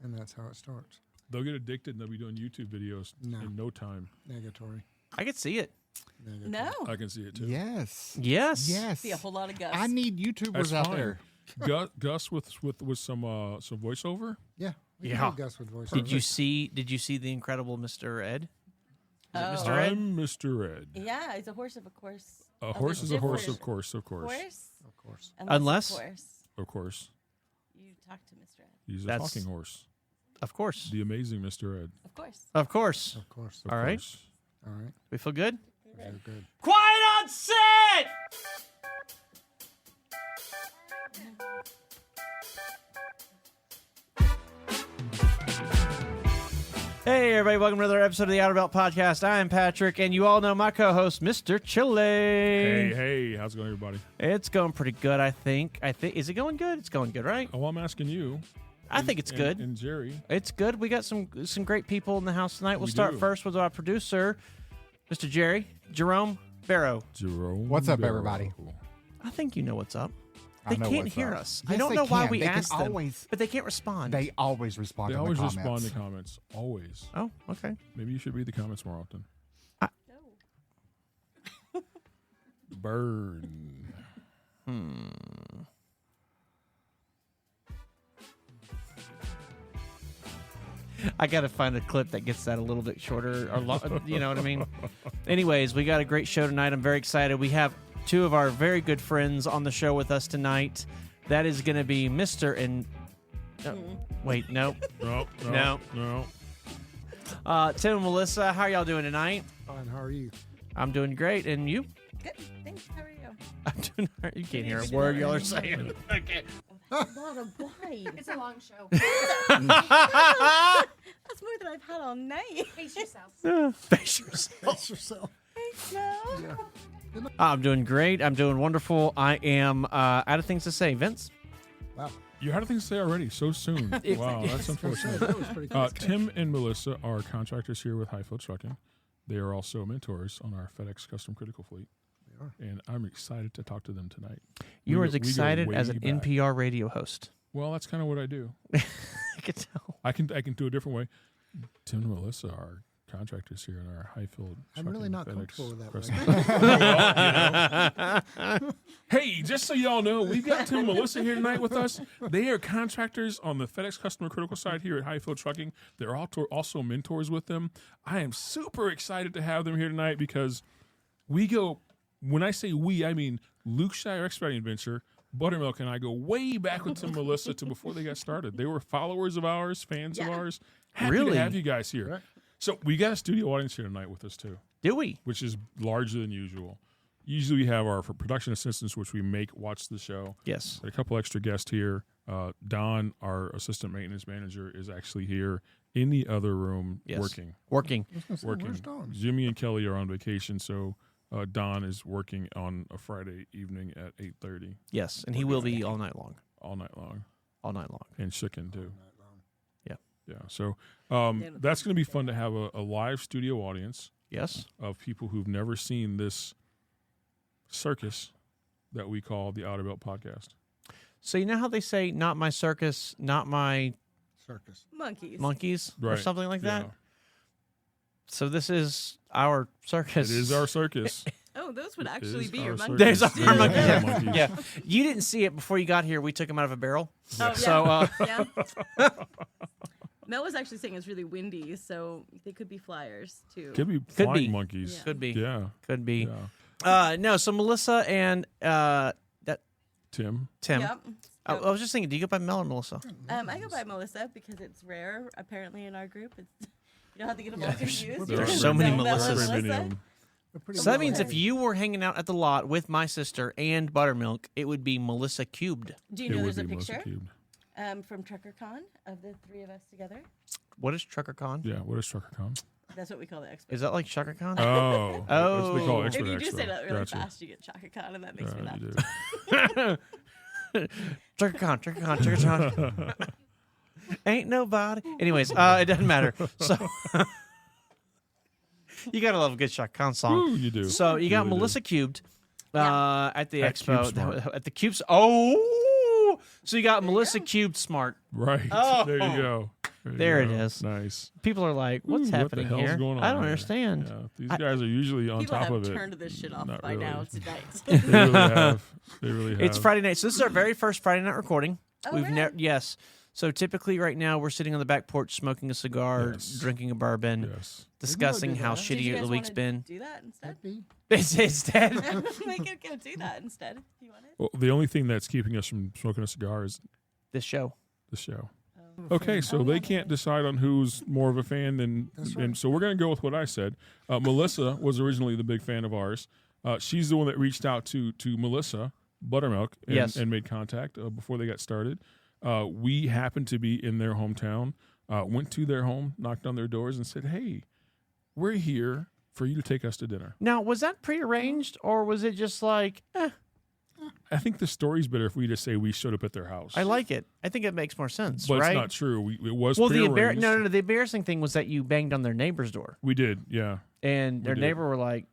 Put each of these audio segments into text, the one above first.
And that's how it starts. They'll get addicted and they'll be doing YouTube videos in no time. Negatory. I could see it. Negatory. No. I can see it too. Yes. Yes. See a whole lot of Gus. I need YouTubers That's out fine. there. Gus with some voiceover. Yeah. We Yeah. can do Gus with voice. Did you see the incredible Mr. Ed? Is it Mr. Ed? I'm Mr. Ed. Yeah, it's a horse of a course. A horse is a horse, of different course, of course. Horse. Of course. Unless- of course, Of course. you talk to Mr. Ed. He's a That's- talking horse. Of course. The amazing Mr. Ed. Of course. Of course. Of course. Of All right. course. All right. We feel good? Very good. Quiet on set! Hey, everybody, welcome to another episode of the Outer Belt Podcast. I'm Patrick, and you all know my co-host, Mr. Chile. Hey, how's it going, everybody? It's going pretty good, I think. Is it going good? It's going good, right? Oh, I'm asking you. I think it's good. And Jerry. It's good. We got some great people in the house tonight. We'll We start do. first with our producer, Mr. Jerome Barrow. Jerome. What's up, Barrow. everybody? I think you know what's up. I They know can't what's hear up. us. Yes, I don't they know why can. we They can asked them, always- but they can't respond. They always respond They in always the comments. respond to comments. Always. Oh, okay. Maybe you should read the comments more often. No. Burn. I got to find a clip that gets that a little bit shorter, or you know what I mean? Anyways, we got a great show tonight. I'm very excited. We have two of our very good friends on the show with us tonight. That is going to be Mr. and... wait, no. No. No. Tim and Melissa, how are y'all doing tonight? Fine. How are you? I'm doing great. And you? Good. Thanks. How are you? I'm doing all right. You can't hear a word y'all are saying. Okay. That's a lot of wine. It's a long show. That's more than I've had all night. Face yourself. Face yourself. That's yourself. Thanks, Mel. Yeah. I'm doing great. I'm doing wonderful. I am out of things to say. Vince? Wow. You had things to say already so soon. Wow, that's unfortunate. That was pretty cool. Tim and Melissa are contractors here with Hyfield Trucking. They are also mentors on our FedEx Custom Critical Fleet. They are. And I'm excited to talk to them tonight. You We are go- as we go excited way as an back. NPR radio host. Well, that's kind of what I do. I can tell. I can do a different way. Tim and Melissa are contractors here in our Hyfield. I'm really not FedEx comfortable with that Custom- way. Hey, just so y'all know, we've got Tim and Melissa here tonight with us. They are contractors on the FedEx Customer Critical side here at Hyfield Trucking. They're also mentors with them. I am super excited to have them here tonight because we go, when I say we, I mean Luke Shire Expediting Adventure, Buttermilk, and I go way back with Tim and Melissa to before they got started. They were followers of ours, fans of Yeah. ours. Happy Really? to have you guys here. Right. So we got a studio audience here tonight with us too, Do we? which is larger than usual. Usually we have our production assistants, which we make watch the show. Yes. A couple extra guests here. Don, our assistant maintenance manager, is actually here in the other room Yes. working. Working. I was gonna say, Working. Where's Dawn? Jimmy and Kelly are on vacation, so Don is working on a Friday evening at 8:30 Yes. And he will be all night long. all night long, All night long. and chicken too. Yeah. Yeah. So that's going to be fun to have a live studio audience Yes. of people who've never seen this circus that we call the Outer Belt Podcast. So you know how they say, not my circus, not my Circus. Monkeys. monkeys, or Right. something like that? Yeah. So this is our circus. It is our circus. Oh, those would actually is be our your circus. monkeys. There's our These are monkeys. our monkeys. Yeah. You didn't see it before you got here. We took him out of a barrel. Oh, yeah. So, yeah. Mel was actually saying it's really windy, so they could be flyers too. Could be Could flying be. monkeys. Yeah. Could be. Yeah. Could be. Yeah. No, so Melissa and Tim. Tim. Yep. I was just thinking, do you go by Mel or Melissa? I go by Melissa because it's rare, apparently, in our group. It's, you don't have to get them all confused. There's You so can many know Mel or Melissas. Very many of Melissa. them. They're pretty So that well means if known. you were hanging out at the lot with my sister and Buttermilk, it would be Melissa cubed. Do you It know would there's a be Melissa picture Cubed. from TruckerCon of the three of us together? What is TruckerCon? Yeah. What is TruckerCon? That's what we call the expo. Is that like ShuckerCon? Oh. That's what they call Oh. Expert If you Expo. just say that really Gotcha. fast, you get TruckerCon, and that makes me Yeah, laugh. you do. TruckerCon. Ain't nobody. Anyways, it doesn't matter. So you gotta love a good ShuckerCon song. Ooh, you do. So you got really do. Melissa cubed Yeah. at the At expo. CubeSmart. At the cubes. Oh, so you got Melissa cubed smart. Right. Oh. There you go. There it is. Nice. People are like, "What's Ooh, happening what the hell's here? going on I don't here? understand." Yeah, these guys are usually on People top have of it. turned this shit off Not by really. now tonight. They really have. They really have. It's Friday night, so this is our very first Friday night recording. Oh, We've really? never, yes. So typically, right now, we're sitting on the back porch, smoking a cigar, Yes. drinking a bourbon, Yes. discussing do how that. Did you shitty guys the week's wanna been. Do that instead. Could be. It's dead. We could go do that instead if you want it. Well, the only thing that's keeping us from smoking a cigar is This show. the show. Oh. Okay, so Oh, they yeah. can't decide on who's more of a fan than, That's and right. so we're going to go with what I said. Melissa was originally the big fan of ours. She's the one that reached out to Melissa Buttermilk and, Yes. and made contact before they got started. We happened to be in their hometown, went to their home, knocked on their doors, and said, "Hey, we're here for you to take us to dinner." Now, was that prearranged, or was it just like, I think the story's better if we just say we showed up at their house. I like it. I think it makes more sense, but right? it's not true. It was Well, prearranged. no, the embarrassing thing was that you banged on their neighbor's door, We did, yeah. and their did. neighbor were like,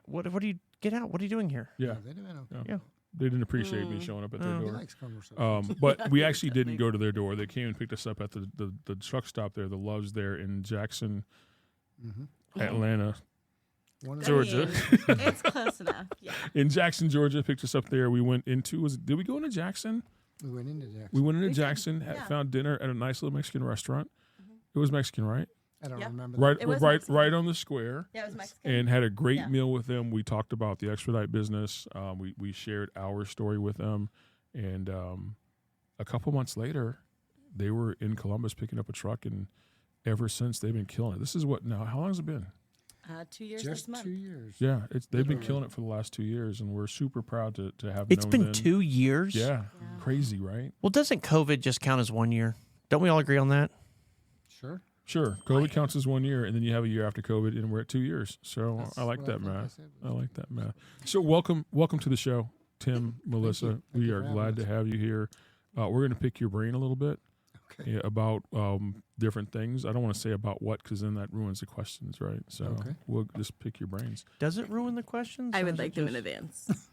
what do you, get out. What are you doing here? Yeah. They do. Yeah. They didn't appreciate me showing up at their Oh. He door. likes conversation. But we actually didn't go to their door. They came and picked us up at the truck stop there, the Loves there in Jackson, Atlanta. One of Georgia. I mean, it's close enough. Yeah. In Jackson, Georgia, picked us up there. We went into, did we go into Jackson? We went into Jackson. We went into We did, Jackson, yeah. found dinner at a nice little Mexican restaurant. It was Mexican, right? I don't Yeah. remember. Right, It was right, Mexican. right on the square. Yeah, it was Mexican. And had a great Yeah. meal with them. We talked about the expedite business. We shared our story with them, and a couple months later, they were in Columbus picking up a truck, and ever since they've been killing it. This is what now? How long has it been? 2 years Just this month. 2 years. Yeah, they've been Literally. killing it for the last 2 years, and we're super proud to have. It's known been them. 2 years. Yeah, Yeah. crazy, right? Well, doesn't COVID just count as 1 year? Don't we all agree on that? Sure. Sure, COVID counts as 1 year, and then you have a year after COVID, and we're at 2 years. So That's I like what that think I math. said. I like that math. So welcome to the show, Tim, Melissa. Thank We you are for having glad to us. have you here. We're going to pick your brain a little bit Okay. about different things. I don't want to say about what, because then that ruins the questions, right? So Okay. we'll just pick your brains. Does it ruin the questions? I or would is it like them in just- advance.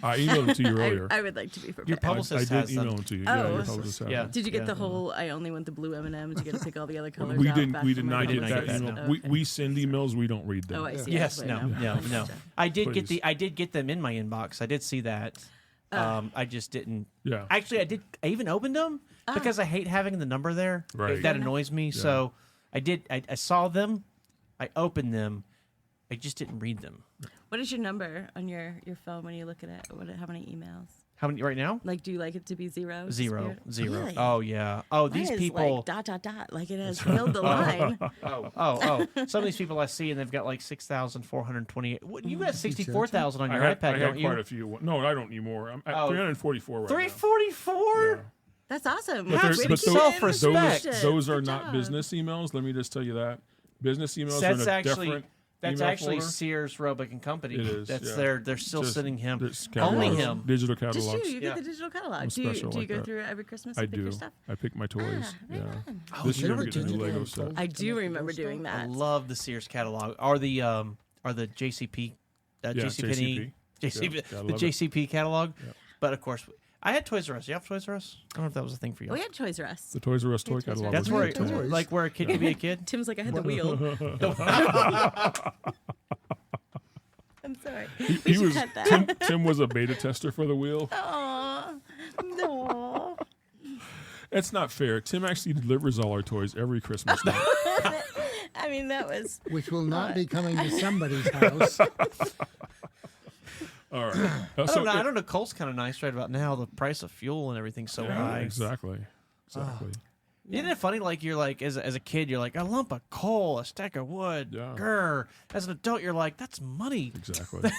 I emailed them to you earlier. I would like to be Your prepared. publicist I has did them. email them to you. Yeah, Oh. your publicist has Yeah. them. Did you get Yeah. the whole? I only want the blue M&Ms. You get to pick all the other colors. We out didn't. back We from did my not get publicist. that publicist. email. Okay. We send emails. We don't read them. Oh, I see. Yes, That's no, what I no, know. no. I did get Please. I did get them in my inbox. I did see that. I just didn't. Yeah. Actually, I did. I even opened them because I hate having the number there. Right. That annoys me. So I did. I saw them. I opened them. I just didn't read them. What is your number on your phone when you look at it? How many emails? How many right now? Like, do you like it to be zero? Zero. Really? Oh yeah. Oh, Mine these is people. like dot dot dot. Like it has filled the line. Oh. Some of these people I see and they've got like 6,428. You got 64,000 on your I had iPad, don't you? quite a few. No, I don't anymore. I'm at Oh. 344 right now. 344. Yeah. That's awesome. But, Have there's- some but self-respect. those are Good not job. business emails. Let me just tell you that. Business emails That's are in a actually different that's email actually folder. Sears, Roebuck and Company. It is, That's yeah. they're still Just- sending him there's only catalogs, him. digital Just catalogs. you. You Yeah. get the digital catalog. I'm Do you special like go that. through it every Christmas? I and pick do. Your stuff? I pick my toys. right Yeah. on. This they year I'm were getting a new digital Lego set. phones. I do remember doing I that. love the Sears catalog. Or the JCP, Yeah, JCPenney, JCP. Yeah, gotta the love it. JCP catalog. Yep. But of course, I had Toys R Us. You have Toys R Us? I don't know if that was a thing for you. We had Toys R Us. The Toys R Us toy Toys R Us. catalog. That's was where, great, too. Toys. like, where a kid could be a kid. Tim's like, I had the wheel. I'm sorry. He was cut that. Tim was a beta tester for the wheel. Aw. No. That's not fair. Tim actually delivers all our toys every Christmas night. I mean, that was. Which will not be coming to somebody's house. All right. I don't know. Coal's kind of nice right about now. The price of fuel and everything's so Yeah, high. exactly. Exactly. Isn't it funny? Like you're like as a kid, you're like a lump of coal, a stack of wood. Yeah. Grr. As an adult, you're like that's money. Exactly.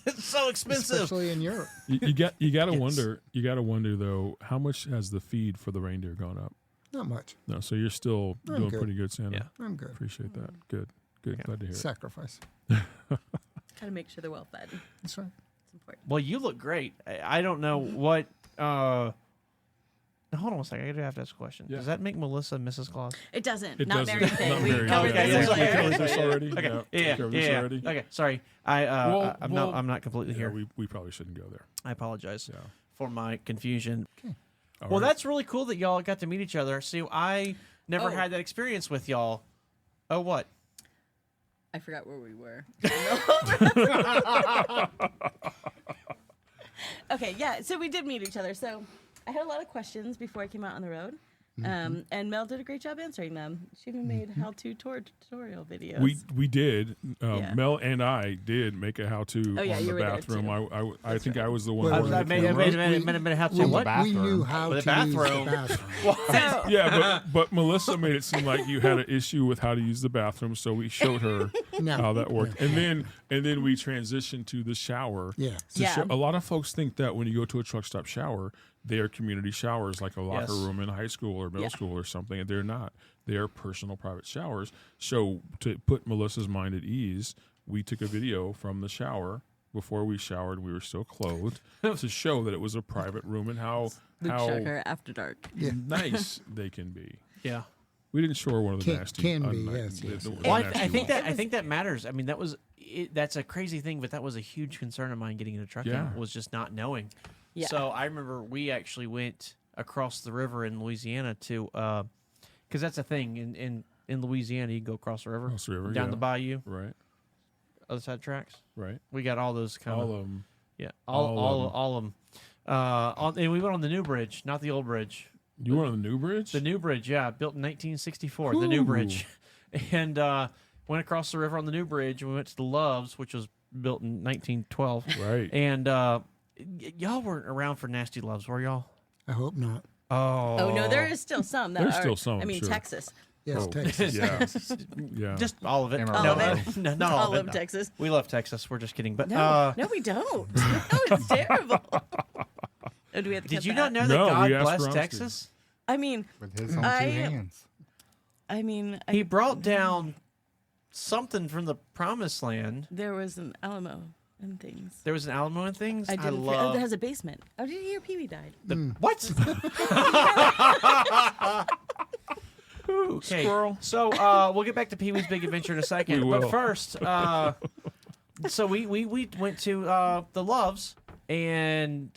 It's so expensive. Especially in Europe. You got to Yes. wonder. You got to wonder though. How much has the feed for the reindeer gone up? Not much. No. So you're still I'm doing good. pretty good, Santa. Yeah. I'm good. Appreciate that. Good. Good. Yeah. Glad to hear it. Sacrifice. Gotta make sure they're well fed. That's right. It's important. Well, you look great. I don't know what. Now, hold on a second. I do have to ask a question. Yeah. Does that make Melissa Mrs. Claus? It doesn't. It Not doesn't. very thing. Not We very covered Okay, this yeah, We yeah, covered earlier. this already. Okay. Yeah. Yeah. Covered this Yeah. already. Okay. Sorry. I'm not completely Yeah, here. we probably shouldn't go there. I apologize Yeah. for my confusion. All Well, right. that's really cool that y'all got to meet each other. See, I never Oh. had that experience with y'all. Oh, what? I forgot where we were. Okay, yeah. So we did meet each other. So I had a lot of questions before I came out on the road. And Mel did a great job answering them. She even made how-to tutorial videos. We did. Yeah. Mel and I did make a how-to Oh, yeah, on you the were there, bathroom. too. I think I was the one. Well, holding I the made camera. a minute how to We, what? we knew how With to a use the bathroom. bathroom. So, Yeah, but Melissa made it seem like you had an issue with how to use the bathroom, so we showed her No. how that worked, and then we transitioned to the shower. Yeah. Yeah. A lot of folks think that when you go to a truck stop shower, they are community showers like a locker Yes. room in high school or middle Yeah. school or something, and they're not. They are personal, private showers. So to put Melissa's mind at ease, we took a video from the shower before we showered. We were still clothed to show that it was a private room and how Luke Shocker After Dark. nice they can be. Yeah. We didn't show her one of the nasty. Can be, unnice- yes. Well, I nasty think ones. I think that matters. I mean, that's a crazy thing, but that was a huge concern of mine getting into trucking. Yeah. Was just not knowing. Yeah. So I remember we actually went across the river in Louisiana to, because that's a thing in Louisiana. You can go across the river, Across the river, down yeah. the bayou, Right, other side of tracks. right. We got all those kind All of of them. yeah, all of all of them. And we went on the new bridge, not the old bridge. You went on the new bridge? The new bridge, yeah, built in 1964. The new bridge, and went across the river on the new bridge. And we went to the Loves, which was built in 1912. Right. And y'all weren't around for Nasty Loves, were y'all? I hope not. Oh, Oh, no, there is still some. That There's are, still some, I mean, sure. Texas. Yes, Oh, Texas. Yeah. Yeah. just all of it. All no, of no, not all, All of of it. Texas. We love Texas. We're just kidding. But No, no, we don't. No, it's terrible. Oh, do we have to did cut you that? not know that No, God we asked blessed for honesty. Texas? I mean, With his own two I- hands. He brought down something from the promised land. there was an Alamo and things. There was an Alamo and things. I didn't. love. Oh, it has a basement. Oh, did you hear Pee Wee died? What? Okay. Squirrel. So we'll get back to Pee Wee's Big Adventure in a second. We But will. first, so we went to the Loves and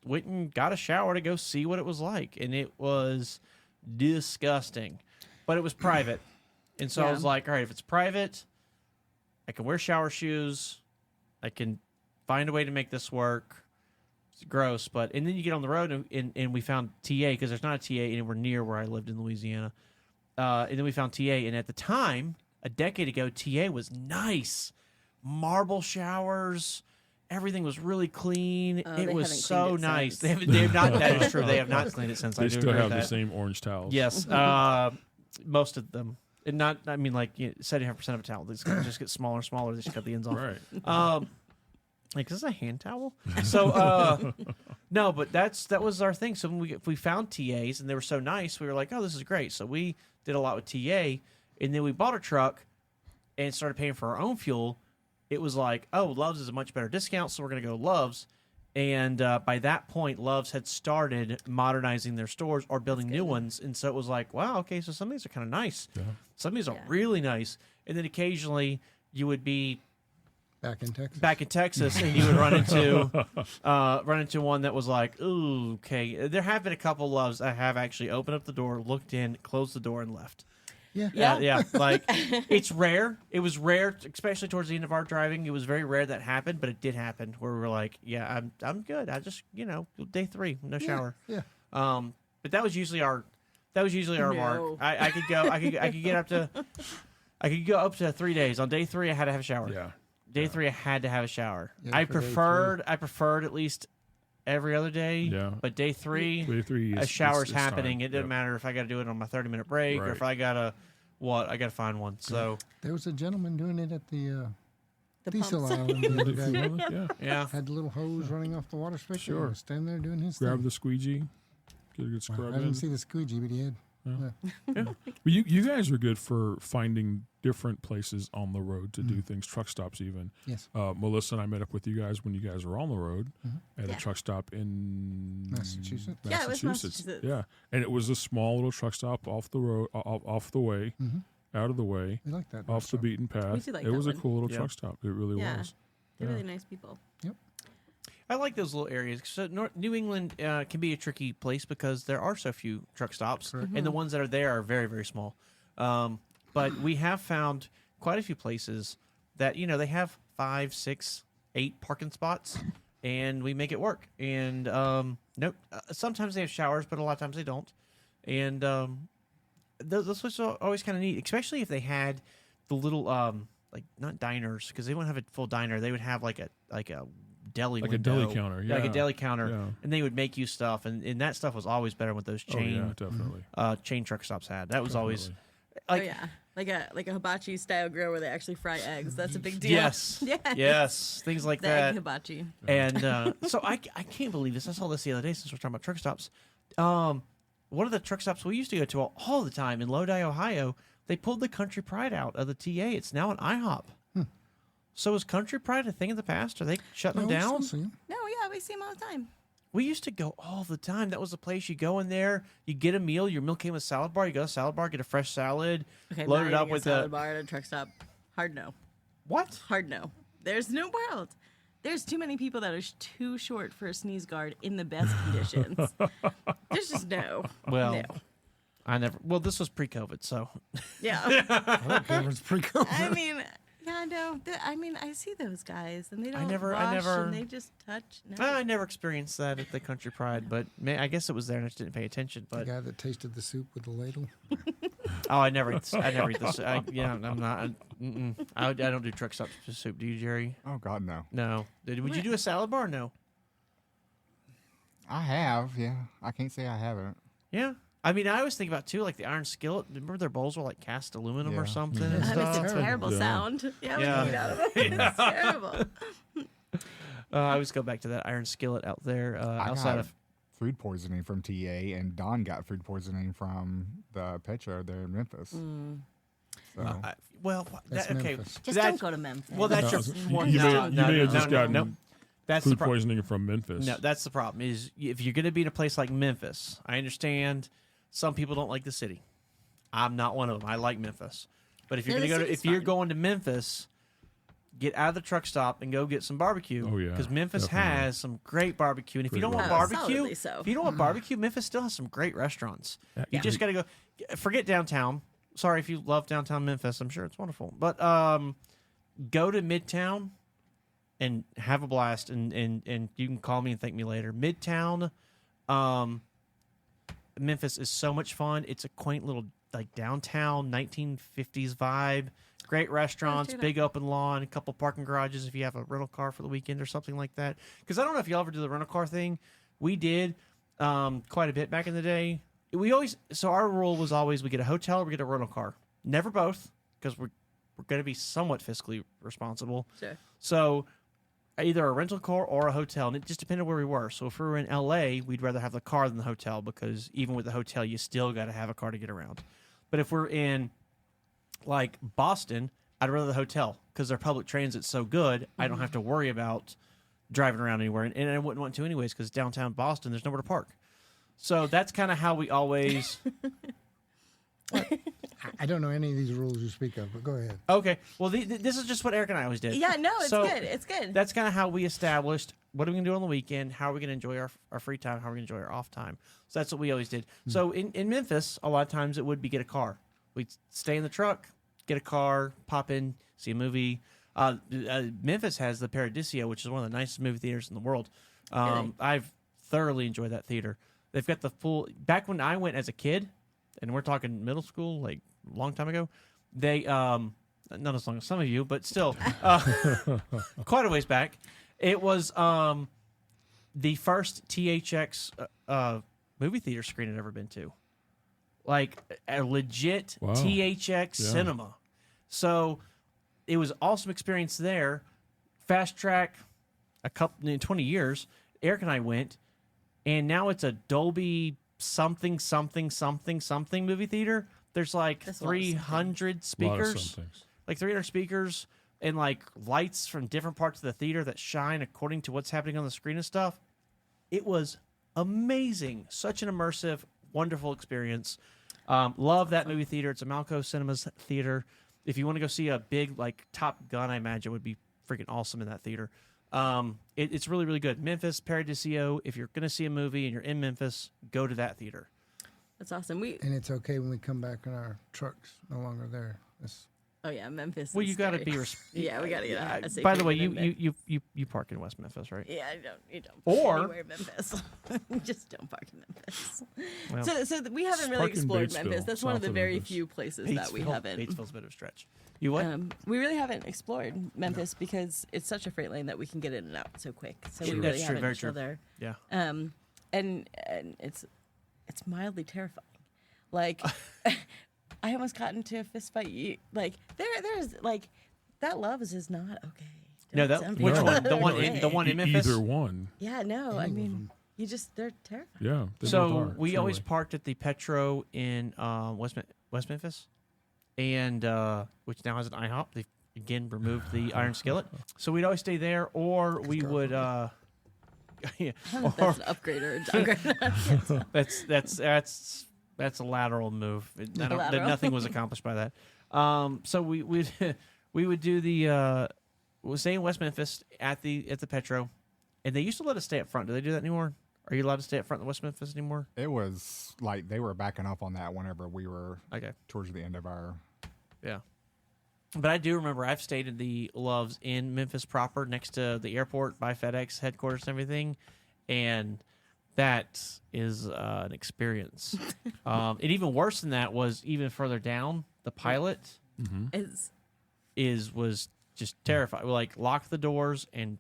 went and got a shower to go see what it was like, and it was disgusting, but it was private, and so I Yeah. was like, all right, if it's private, I can wear shower shoes, I can find a way to make this work. It's gross, and then you get on the road and we found TA because there's not a TA anywhere near where I lived in Louisiana, and then we found TA, and at the time, a decade ago, TA was nice, marble showers. Everything was really clean. Oh, they it was haven't so cleaned it nice. since. They have not. That is true. They have not cleaned it since. I They do still agree have with the that. same orange towels. Yes, most of them. And not. I mean, like 75% of a towel. They just get smaller and smaller. They just cut the ends off. Right. Like is this a hand towel? So no, but that was our thing. So when we found TAs and they were so nice, we were like, oh, this is great. So we did a lot with TA, and then we bought a truck and started paying for our own fuel. It was like, oh, Love's is a much better discount, so we're going to go to Love's. And by that point, Love's had started modernizing their stores or building new ones. And so it was like, wow, okay, so some of these are kind of nice. Yeah. Some of these are Yeah. really nice. And then occasionally you would be Back in Texas. back in Texas and you would run into one that was like, ooh, okay. There have been a couple Loves I have actually opened up the door, looked in, closed the door, and left. Yeah. Yeah. Like it's rare. It was rare, especially towards the end of our driving. It was very rare that happened, but it did happen where we were like, yeah, I'm good. I just day 3, no shower. Yeah. But that was usually our mark. No. I could go up to 3 days. On day 3 I had to have a shower. Yeah. Day 3 I had to have a shower. Yeah, I for day preferred at least every other day. Yeah. But day 3 Day 3 a is shower's it's happening. time. It doesn't Yep. matter if I got to do it on my 30-minute break or Right. if I gotta find one. So There was a gentleman doing it at the The diesel pumps. island the other day. Yeah. yeah. Had the little hose running off the water spigot. Sure. He was standing there doing his Grab thing. the squeegee. Get a good Wow, scrub I in. didn't see the squeegee, but he had. Well, you guys are good for finding different places on the road to do things, truck stops even. Yes. Melissa and I met up with you guys when you guys were on the road at a Yeah. truck stop in Massachusetts? Yeah, it was Massachusetts. Yeah, and it was a small little truck stop off the road, off the way, out of the way, We like that. off the beaten path. do like It that was a one. cool little Yeah. truck stop. It really Yeah. was. They're Yeah. really nice people. I like those little areas. So New England can be a tricky place because there are so few truck stops, and the ones that are there are very, very small. But we have found quite a few places that they have 5, 6, 8 parking spots, and we make it work. And sometimes they have showers, but a lot of times they don't. And those was always kind of neat, especially if they had the little like not diners, because they wouldn't have a full diner. They would have like a deli, Like a window, deli counter, yeah. like a deli counter, Yeah. and they would make you stuff, and that stuff was always better with those Oh, yeah, chain definitely. chain truck stops had. That was always Oh yeah, like a hibachi style grill where they actually fry eggs. That's a big deal. yes, yes, things like The that. egg hibachi. And so I can't believe this. I saw this the other day since we're talking about truck stops. One of the truck stops we used to go to all the time in Lodi, Ohio, they pulled the Country Pride out of the TA. It's now an IHOP. So is Country Pride a thing in the past? Are they shutting them down? No, yeah, we see them all the time. We used to go all the time. That was the place you go in there, you get a meal. Your meal came with a salad bar. You go to a salad bar, get a fresh salad, Okay, load not it up eating with a salad bar at a truck stop. Hard no. What? Hard no. There's no world. There's too many people that are too short for a sneeze guard in the best conditions. There's just no. Well, no. I never. Well, this was pre-COVID, so Yeah. Okay, it's pretty cool. I mean, yeah, no. I mean, I see those guys, and they don't never- wash, and they just touch. No. I never experienced that at the Country Pride, but I guess it was there and I just didn't pay attention. The But guy that tasted the soup with the ladle. I never eat this. I'm not. I don't do truck stops for soup. Do you, Jerry? Oh God, no. No. Would you do a salad bar? No. I have, yeah. I can't say I haven't. Yeah. I mean, I always think about too, like the iron skillet. Remember their bowls were like cast aluminum or Yeah. something and That makes stuff. a terrible Yeah. sound. Yeah, when Yeah. you eat out of it. It's terrible. I always go back to that iron skillet out there I outside got of. food poisoning from TA, and Don got food poisoning from the Petra there in Memphis. So, Well, That's okay. Memphis. Just That's- don't go to Memphis. Well, that's No, your you one. may- No, you no, may no, have just no, gotten no. That's the Food problem. poisoning from Memphis. No, that's the problem. Is if you're going to be in a place like Memphis, I understand some people don't like the city. I'm not one of them. I like Memphis, but if you're Yeah, going to the go to, city's if you're fine. going to Memphis, get out of the truck stop and go get some barbecue. Oh, yeah, because Memphis definitely. has some great barbecue. And if you Pretty don't want good. barbecue, Solidly so. if you don't want barbecue, Memphis still has some great restaurants. Yeah. You just got to go. Forget downtown. Sorry if you love downtown Memphis. I'm sure it's wonderful, but go to Midtown and have a blast. And you can call me and thank me later. Midtown, Memphis is so much fun. It's a quaint little like downtown 1950s vibe. Great restaurants, check it big open lawn, a couple parking garages if you have a rental car for the weekend or something like that. Because I don't know if y'all ever do the rental car thing. We did quite a bit back in the day. So our rule was always we get a hotel or we get a rental car. Never both, because we're going to be somewhat fiscally responsible. Sure. So either a rental car or a hotel, and it just depended where we were. So if we were in LA, we'd rather have the car than the hotel, because even with the hotel, you still got to have a car to get around. But if we're in like Boston, I'd rather the hotel, because their public transit's so good, I don't have to worry about driving around anywhere. And I wouldn't want to anyways, because downtown Boston, there's nowhere to park. So that's kind of how we always... I don't know any of these rules you speak of, but go ahead. Okay, well, this is just what Eric and I always did. Yeah, no, it's So good. It's good. That's kind of how we established what are we going to do on the weekend, how are we going to enjoy our free time, how are we going to enjoy our off time. So that's what we always did. So in Memphis, a lot of times it would be get a car. We'd stay in the truck, get a car, pop in, see a movie. Memphis has the Paradiso, which is one of the nicest movie theaters in the world. Really? I've thoroughly enjoyed that theater. They've got the full... Back when I went as a kid, and we're talking middle school, like a long time ago, they... not as long as some of you, but still, quite a ways back. It was the first THX movie theater screen I'd ever been to. Like a legit Wow. THX Yeah. cinema. So it was an awesome experience there. Fast track, in 20 years, Eric and I went, and now it's a Dolby something movie theater. There's like That's a lot of something. 300 A lot of speakers, somethings. like 300 speakers, and like lights from different parts of the theater that shine according to what's happening on the screen and stuff. It was amazing. Such an immersive, wonderful experience. Love that movie theater. It's a Malco Cinemas theater. If you want to go see a big like Top Gun, I imagine would be freaking awesome in that theater. It's really, really good. Memphis, Paradiso. If you're going to see a movie and you're in Memphis, go to that theater. That's awesome. And it's okay when we come back and our truck's no longer there. Oh yeah, Memphis. Well, is you got to scary. be. Yeah, we got to get a safe By the way, haven in Memphis. you park in West Memphis, right? Yeah, you don't Or- park anywhere in Memphis. Just don't park in Memphis. Well, so we haven't really park in explored Batesville, Memphis. That's one of south the of very Memphis. few places that we haven't. Batesville's a bit of a stretch. You what? We really haven't explored Memphis because it's such a freight lane that we can get in and out so quick. So True. we That's really true, haven't very until true. there. Yeah. And it's mildly terrifying. Like I almost got into a fist fight. Like there's like that Love's is not okay. No, Don't that tell me which it's one? not The one okay. in the one in Memphis. Either one. Yeah, no. I mean, they're terrifying. Yeah. they both So are, we always truly. parked at the Petro in West Memphis, and which now has an IHOP. They again removed the iron skillet, so we'd always stay there, or we would. Yeah, I don't know if that's an upgrade or a downgrade. that's a lateral move. Lateral. Nothing was accomplished by that. So we would do the we'll stay in West Memphis at the Petro, and they used to let us stay up front. Do they do that anymore? Are you allowed to stay up front in West Memphis anymore? It was like they were backing up on that whenever we were Okay. towards the end of our. Yeah. But I do remember I've stayed at the Loves in Memphis proper, next to the airport by FedEx headquarters and everything, and that is an experience. And even worse than that was even further down. The Pilot was just terrified. Like lock the doors and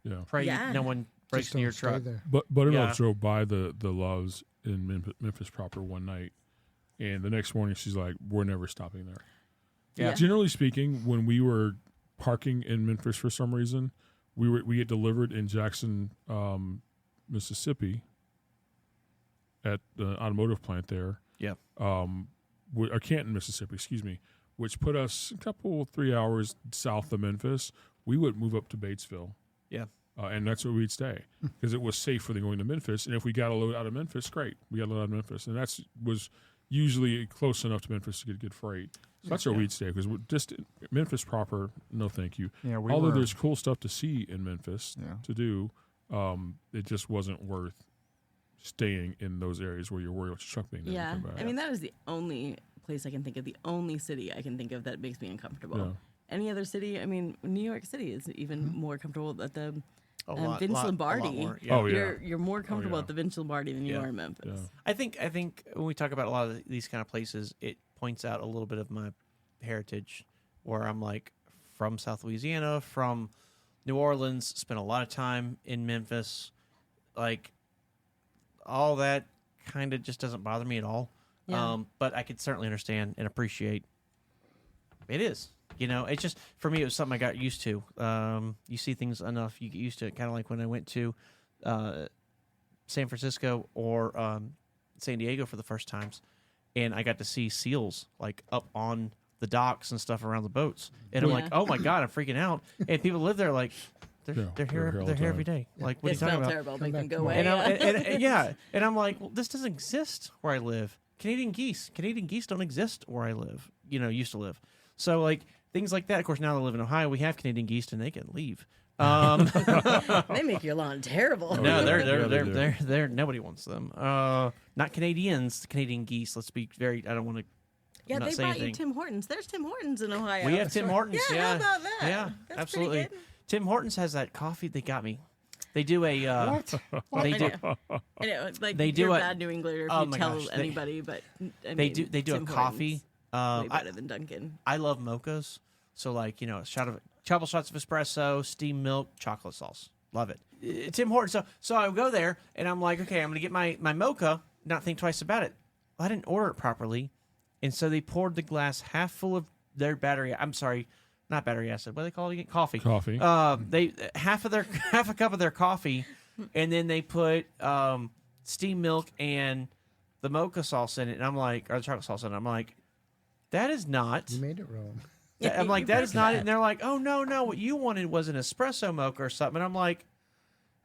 Yeah. pray Yeah. no one breaks Just into your don't stay truck. there. But Buttermilk Yeah. drove by the Loves in Memphis proper one night, and the next morning she's like, "We're never stopping there." Yeah. Generally speaking, when we were parking in Memphis for some reason, we get delivered in Jackson, Mississippi, at the automotive plant there. Yeah. Or Canton, Mississippi, excuse me, which put us a couple 3 hours south of Memphis. We would move up to Batesville. Yeah. And that's where we'd stay because it was safe for the going to Memphis. And if we got a load out of Memphis, great. We got a load out of Memphis. And was usually close enough to Memphis to get good freight. So that's where we'd stay because just Memphis proper, no thank you. Yeah, we Although were, there's cool stuff to see in Memphis Yeah. to do, it just wasn't worth staying in those areas where you're worried about your truck being there. Yeah, and come back. I mean that is the only place I can think of, the only city I can think of that makes me uncomfortable. Yeah. Any other city? I mean, New York City is even more comfortable at the Vince a lot Lombardi. more, yeah. Oh, yeah. You're more comfortable yeah. at the Vince Lombardi than you Yeah. are in Memphis. Yeah. I think when we talk about a lot of these kind of places, it points out a little bit of my heritage, where I'm like from South Louisiana, from New Orleans, spent a lot of time in Memphis, like all that kind of just doesn't bother me at all. Yeah. But I could certainly understand and appreciate. It is, it's just for me. It was something I got used to. You see things enough, you get used to it. Kind of like when I went to San Francisco or San Diego for the first times, and I got to see seals like up on the docks and stuff around the boats, and I'm Yeah. like, oh my god, I'm freaking out. And people live there like they're Yeah, they're here all the they're here every time. day. Like what are It you talking smelled about? terrible. Come Make them back go tomorrow. away. And, Yeah. and yeah, and I'm like, well, this doesn't exist where I live. Canadian geese don't exist where I live. Used to live. So like things like that. Of course, now that I live in Ohio, we have Canadian geese, and they can leave. They make your lawn terrible. Oh, No, yeah. they're nobody wants them. Not Canadians, Canadian geese. Let's be very. I don't want to. Yeah, not they say brought you anything. Tim Hortons. There's Tim Hortons in Ohio. We have Tim Hortons. Yeah, Yeah, how about that? Yeah, That's absolutely. pretty good. Tim Hortons has that coffee. They got me. They do a. They do. I know, like They do you're a- bad New Englander if oh you my tell gosh, anybody, but I They mean, do. They do a Tim coffee. Hortons, way I, better than Dunkin'. I love mochas. So like a couple shots of espresso, steamed milk, chocolate sauce. Love it. Tim Hortons. So I go there and I'm like, okay, I'm gonna get my mocha. Not think twice about it. Well, I didn't order it properly, and so they poured the glass half full of their battery. I'm sorry, not battery acid. What do they call it again? Coffee. Coffee. They half a cup of their coffee, and then they put steamed milk and the mocha sauce in it. And I'm like, or the chocolate sauce in it. I'm like, that is not. You made it wrong. I'm like, that is not it. And they're like, oh, no, what you wanted was an espresso mocha or something. And I'm like,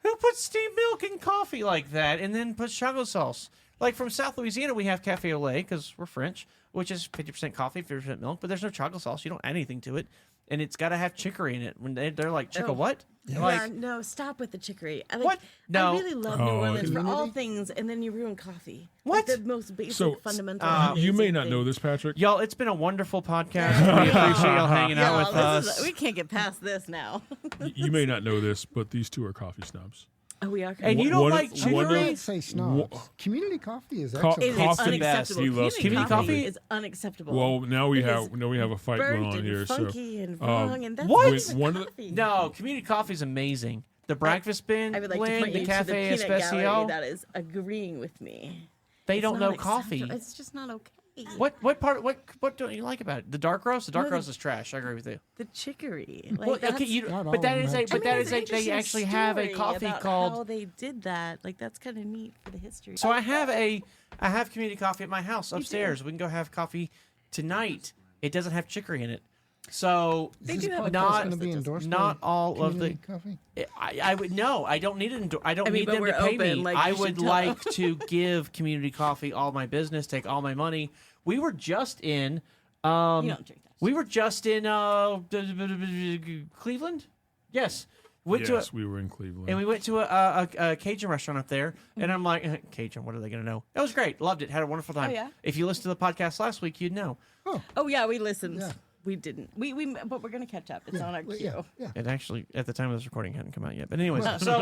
who puts steamed milk in coffee like that and then puts chocolate sauce? Like from South Louisiana, we have Cafe au lait because we're French, which is 50% coffee, 50% milk, but there's no chocolate sauce. You don't add anything to it, and it's got to have chicory in it. When they're like, chick Oh. what? Yeah, Like, no, stop with the chicory. What? No. I really love New Oh, Orleans for all community? things, and then you ruin coffee. What? Like the most basic, So, fundamental. you may amazing not know thing. this, Patrick. y'all, it's been a wonderful podcast. We appreciate y'all hanging out Y'all, with this us. is- we can't get past this now. You may not know this, but these two are coffee snobs. Oh, we are. And you don't One- like one of- chicory? I'd say snobs. Community coffee is Co- excellent. It is Coffee- unacceptable. He loves Community community coffee coffee. is unacceptable. Well, now we It have is a fight going burnt on and here. funky So and wrong, and that's What? not even One of the- coffee. No, community coffee is amazing. The breakfast bin, I would like to blend, point the you to the cafe peanut gallery especial. that is agreeing with me. They It's don't not know coffee. acceptable. It's just not okay. What don't you like about it? The dark roast? The dark roast is trash. I agree with you. The chicory. Like, Well, okay, that's- you, Not but that all is of a them but have that it's is an a they interesting actually have a story coffee about called. how they did that. Like that's kind of neat for the history. So I have community coffee at my house upstairs. We can go have coffee tonight. It doesn't have chicory in it. So They Is do this have a podcast not- going to be just- endorsed not by all of the. community coffee? I would no. I don't need it. I don't I mean, need but them to we're pay open, me. like, I you should would tell like to give community coffee all my business, take all my money. We were just in. You don't drink that. We were just in Cleveland. Yes, went to a, yes, we were in Cleveland. and we went to a Cajun restaurant up there, and I'm like, Cajun, what are they going to know? It was great. Loved it. Had a wonderful time. Oh, yeah? If you listened to the podcast last week, you'd know. Oh yeah, we listened. Yeah. We didn't. We but we're gonna catch up. It's on our Well, queue. yeah. It actually, at the time of this recording, hadn't come out yet. But anyways, so It's the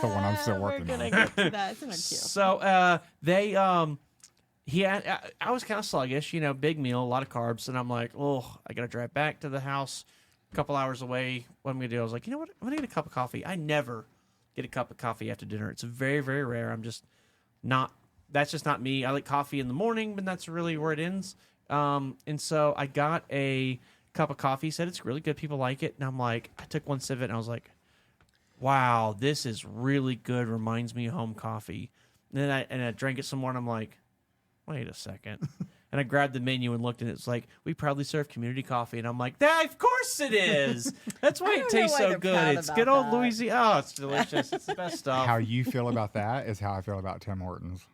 one I'm still We're working gonna on. get to that. It's in our queue. so they he had I was kind of sluggish, big meal, a lot of carbs, and I'm like, oh, I gotta drive back to the house, a couple hours away. What I'm gonna do? I was like, you know what? I'm gonna get a cup of coffee. I never get a cup of coffee after dinner. It's very, very rare. I'm just not. That's just not me. I like coffee in the morning, but that's really where it ends. And so I got a cup of coffee. Said it's really good. People like it, and I'm like, I took one sip of it, and I was like, wow, this is really good. Reminds me of home coffee. And then I drank it some more, and I'm like, wait a second. And I grabbed the menu and looked, and it's like, we proudly serve community coffee. And I'm like, of course it is. That's why I it don't know tastes why so they're good. proud It's about good old that. Louisiana. Oh, it's delicious. It's the best stuff. How you feel about that is how I feel about Tim Hortons,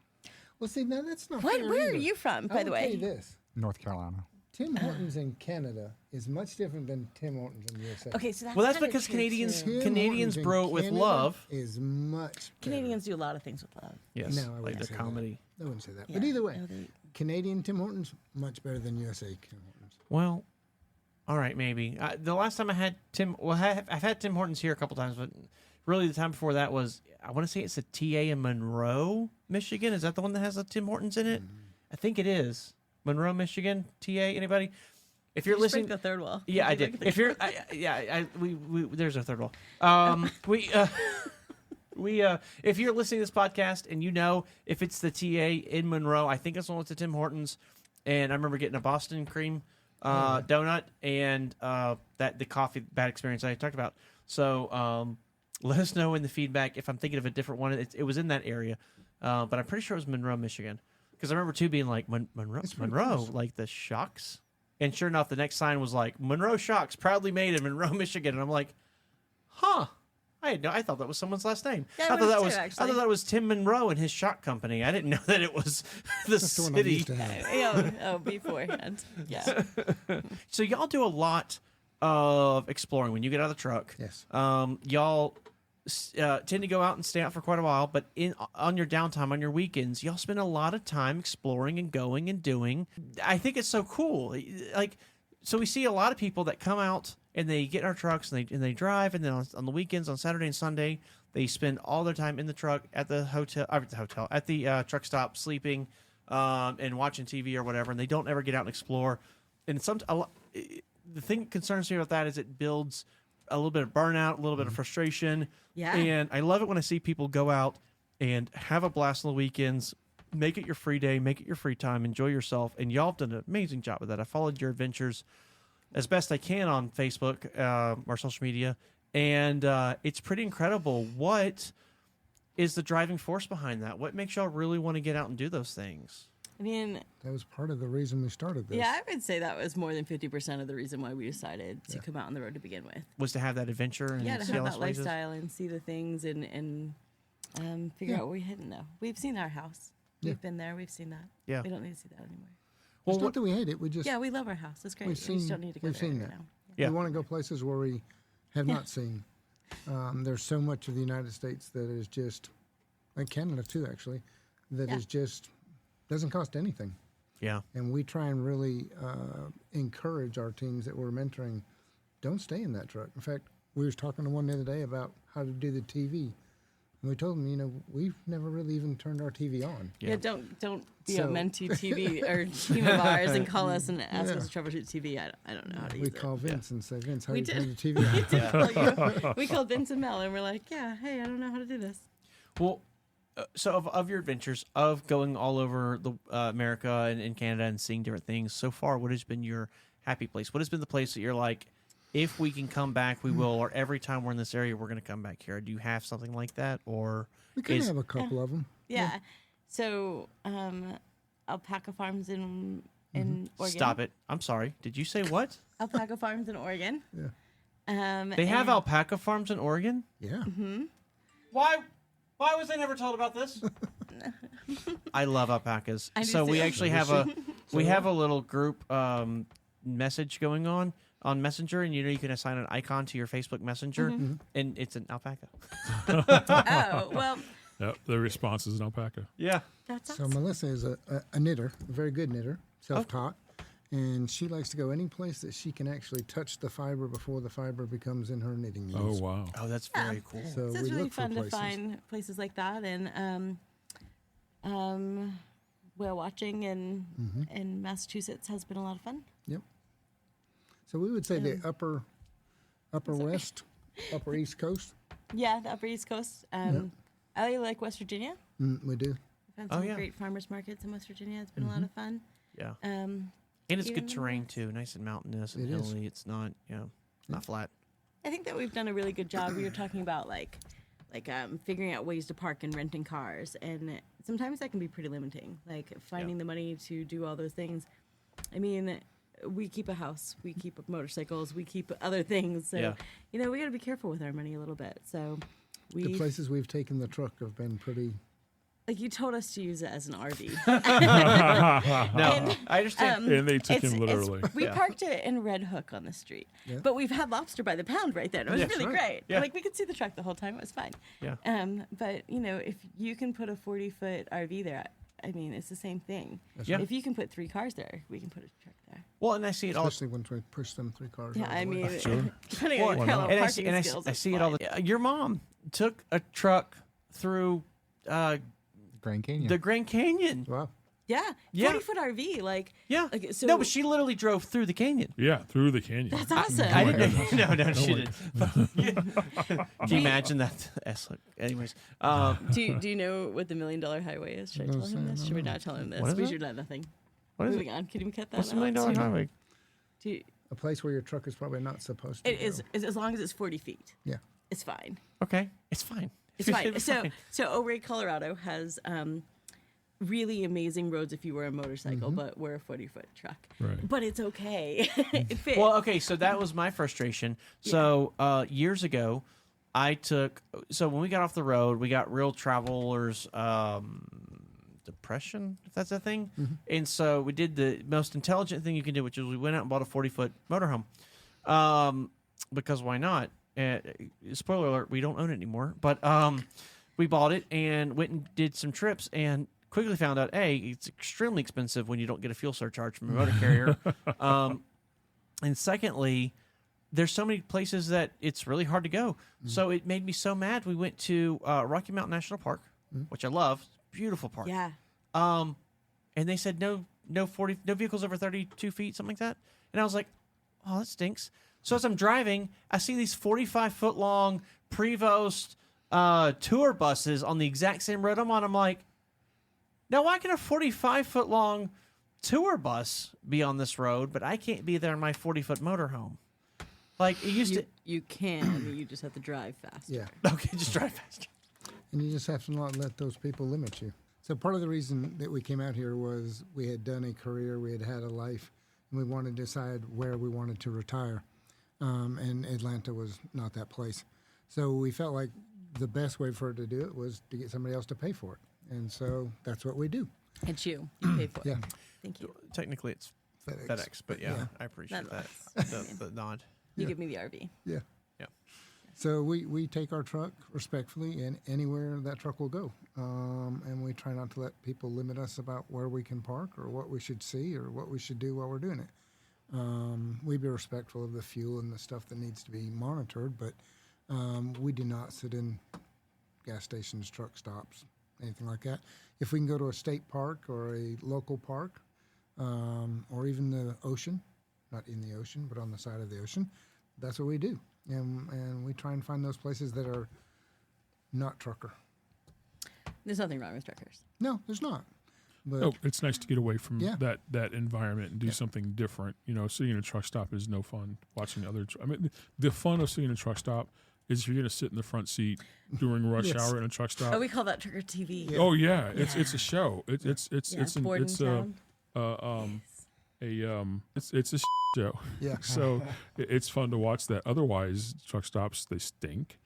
Well, see, now that's not What? fair Where are either. you from, I by the will tell way? you this. North Carolina. Tim Hortons in Canada is much different than Tim Hortons in the USA. Okay, so that's Well, that's kinda because true, Canadians- too. Tim Canadians Hortons in brew it with Canada love. Is much better. Canadians do a lot of things with love. Yes, No, I like wouldn't the say that. comedy. I wouldn't say that. Yeah, But either way, no, they- Canadian Tim Hortons much better than USA Tim Hortons. Well, all right, maybe. The last time I had I've had Tim Hortons here a couple times, but really the time before that was, I want to say it's a TA in Monroe, Michigan. Is that the one that has a Tim Hortons in it? I think it is. Monroe, Michigan, TA. Anybody? If you're You just break listening, the third wall. yeah, I You break did. the- If you're, we there's our third wall. If you're listening to this podcast and if it's the TA in Monroe, I think it's the one with the Tim Hortons, and I remember getting a Boston cream donut and that the coffee bad experience I talked about. So let us know in the feedback if I'm thinking of a different one. It was in that area, but I'm pretty sure it was Monroe, Michigan, because I remember too being like Monroe, It's pretty Monroe, close. like the Shocks. And sure enough, the next sign was like Monroe Shocks, proudly made in Monroe, Michigan. And I'm like, huh. I thought that was someone's last name. Yeah, I I thought that was was too, I actually. thought that was Tim Monroe and his shock company. I didn't know that it was the That's the one I city. used to have. Oh, beforehand. Yeah. So y'all do a lot of exploring when you get out of the truck. Yes. Y'all tend to go out and stay out for quite a while, but on your downtime, on your weekends, y'all spend a lot of time exploring and going and doing. I think it's so cool. Like, so we see a lot of people that come out and they get in our trucks and they drive, and then on the weekends, on Saturday and Sunday, they spend all their time in the truck at the truck stop, sleeping and watching TV or whatever, and they don't ever get out and explore. And the thing that concerns me about that is it builds a little bit of burnout, a little bit of frustration. Yeah. And I love it when I see people go out and have a blast on the weekends, make it your free day, make it your free time, enjoy yourself. And y'all have done an amazing job with that. I followed your adventures as best I can on Facebook or social media, and it's pretty incredible. What is the driving force behind that? What makes y'all really want to get out and do those things? I mean, That was part of the reason we started this. yeah, I would say that was more than 50% of the reason why we decided to come out on the road to begin with. Was to have that adventure and Yeah, to see have all that those places? lifestyle and see the things and figure out where we're heading though. We've seen our house. Yeah. We've been there. We've seen that. Yeah. We don't need to see that anymore. It's not that we hate it. We just Yeah, we love our house. It's great. We just don't need to go we've there seen right that. now. Yeah. we want to go places where we have not seen. There's so much of the United States that is just, and Canada too, actually, that is just doesn't cost anything. Yeah. And we try and really encourage our teams that we're mentoring, don't stay in that truck. In fact, we was talking to one the other day about how to do the TV. And we told them, we've never really even turned our TV on. Yeah, don't be So- a mentee TV or team of ours and call us and ask us to troubleshoot TV. I don't know how to use We it. call Vince and say, Vince, how We do you turn the did. TV on? We did call you. We called Vince and Mel and we're like, yeah, hey, I don't know how to do this. Well, so of your adventures of going all over the America and Canada and seeing different things so far, what has been your happy place? What has been the place that you're like, if we can come back, we will, or every time we're in this area, we're going to come back here? Do you have something like that, or We kind of have a couple of them. Yeah. So, Alpaca Farms in Oregon. stop it? I'm sorry. Did you say what? Alpaca Farms in Oregon. Yeah. They have and- alpaca farms in Oregon. Yeah. Why? Why was I never told about this? I love alpacas. I do So we too. actually have a little group message going on Messenger, and you can assign an icon to your Facebook Messenger, and it's an alpaca. Oh, well, Yep, the response is an alpaca. Yeah. that's So awesome. Melissa is a knitter, a very good knitter, self-taught, and she likes to go any place that she can actually touch the fiber before the fiber becomes in her knitting needles. Oh wow. Oh, that's very cool. So So we it's really look for fun to places. find places like that and whale watching in Massachusetts has been a lot of fun. Yep. So we would say the upper west, upper east coast. Yeah, the Upper East Coast. I really like West Virginia. We do. Found Oh, some yeah. great farmers markets in West Virginia. It's been a lot of fun. Yeah. Um, And it's good even- terrain too, nice and mountainous and It is. hilly. It's not, not flat. I think that we've done a really good job. We were talking about like figuring out ways to park and renting cars, and sometimes that can be pretty limiting. Like finding the money to do all those things. I mean, we keep a house, we keep motorcycles, we keep other things. So Yeah. we got to be careful with our money a little bit. So The we places we've taken the truck have been pretty. like you told us to use it as an RV. No, I understand. And they took him literally. We parked it in Red Hook on the street, Yeah. but we've had lobster by the pound right there. It was Yeah. really That's right. great. Yeah. Like we could see the truck the whole time. It was fine. Yeah. But if you can put a 40-foot RV there, I mean, it's the same thing. Yeah. If you can put 3 cars there, we can put a truck there. Well, and I see it all. Especially when we push them 3 cars. Yeah, out of I the way. mean, Sure. depending Well, on your parallel and parking I skills, I it's see it all fine. the. Your mom took a truck through Grand Canyon. the Grand Canyon. Wow. Yeah, Yeah. 40-foot RV, like Yeah. Like, so No, but she literally drove through the canyon. Yeah, through the canyon. that's awesome. I didn't. No, she didn't. Can you imagine that? Anyways, do you know what the $1 Million Highway is? Should I tell him this? Should we not tell him this? What is We it? should not nothing. what is Moving it? on. Can we cut that What's the out? $1 Million Highway? Do you- A place where your truck is probably not supposed to It go. is as long as it's 40 feet. Yeah. It's fine. Okay, it's fine. It's fine. So Ouray, Colorado has really amazing roads if you were a motorcycle, but we're a 40-foot truck. Right. But it's okay. It fits. Well, okay, so that was my frustration. So years ago, I took. So when we got off the road, we got real travelers depression, if that's a thing. And so we did the most intelligent thing you can do, which is we went out and bought a 40-foot motorhome. Because why not? Spoiler alert, we don't own it anymore. But we bought it and went and did some trips and quickly found out, A, it's extremely expensive when you don't get a fuel surcharge from a motor carrier. And secondly, there's so many places that it's really hard to go. So it made me so mad. We went to Rocky Mountain National Park, which I love. Beautiful park. yeah. And they said no vehicles over 32 feet, something like that. And I was like, oh, that stinks. So as I'm driving, I see these 45-foot long Prevost tour buses on the exact same road I'm on. I'm like, now why can a 45-foot long tour bus be on this road, but I can't be there in my 40-foot motorhome? Like it used to. You can. You just have to drive faster. Yeah. Okay, just drive faster. And you just have to not let those people limit you. So part of the reason that we came out here was we had done a career, we had had a life, and we wanted to decide where we wanted to retire. And Atlanta was not that place. So we felt like the best way for her to do it was to get somebody else to pay for it. And so that's what we do. It's you. You pay for it. Yeah. Thank you. Technically, it's FedEx. FedEx, but yeah, Yeah. I appreciate that. Nonetheless. The nod. You Yeah. give me the RV. Yeah. Yeah. So we take our truck respectfully and anywhere that truck will go. And we try not to let people limit us about where we can park or what we should see or what we should do while we're doing it. We be respectful of the fuel and the stuff that needs to be monitored, but we do not sit in gas stations, truck stops, anything like that. If we can go to a state park or a local park, or even the ocean, not in the ocean, but on the side of the ocean, that's what we do. And we try and find those places that are not trucker. There's nothing wrong with truckers. No, there's not. But Oh, it's nice to get away from Yeah. that environment and do something different. You know, sitting in a truck stop is no fun. Watching other, I mean, the fun of sitting in a truck stop is if you're going to sit in the front seat during rush Yes. hour in a truck stop. Oh, we call that trucker TV. Yeah. Oh yeah, it's a show. It's Board in it's town. it's a show. yeah. So it's fun to watch that. Otherwise, truck stops they stink.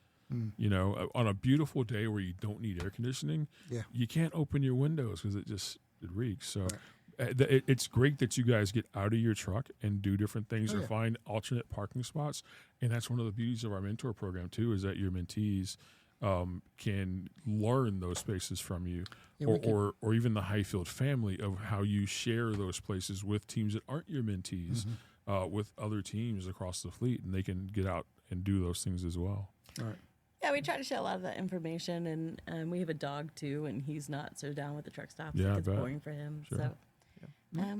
You know, on a beautiful day where you don't need air conditioning, Yeah. you can't open your windows because it reeks. So it's great that you guys get out of your truck and do different things Oh, or yeah. find alternate parking spots. And that's one of the beauties of our mentor program too, is that your mentees can learn those spaces from you, Yeah, we can- or even the Hyfield family of how you share those places with teams that aren't your mentees, with other teams across the fleet, and they can get out and do those things as well. All right. Yeah, we try to share a lot of that information, and we have a dog too, and he's not so down with the truck stops. Yeah, I It's bet. boring for him. Sure. So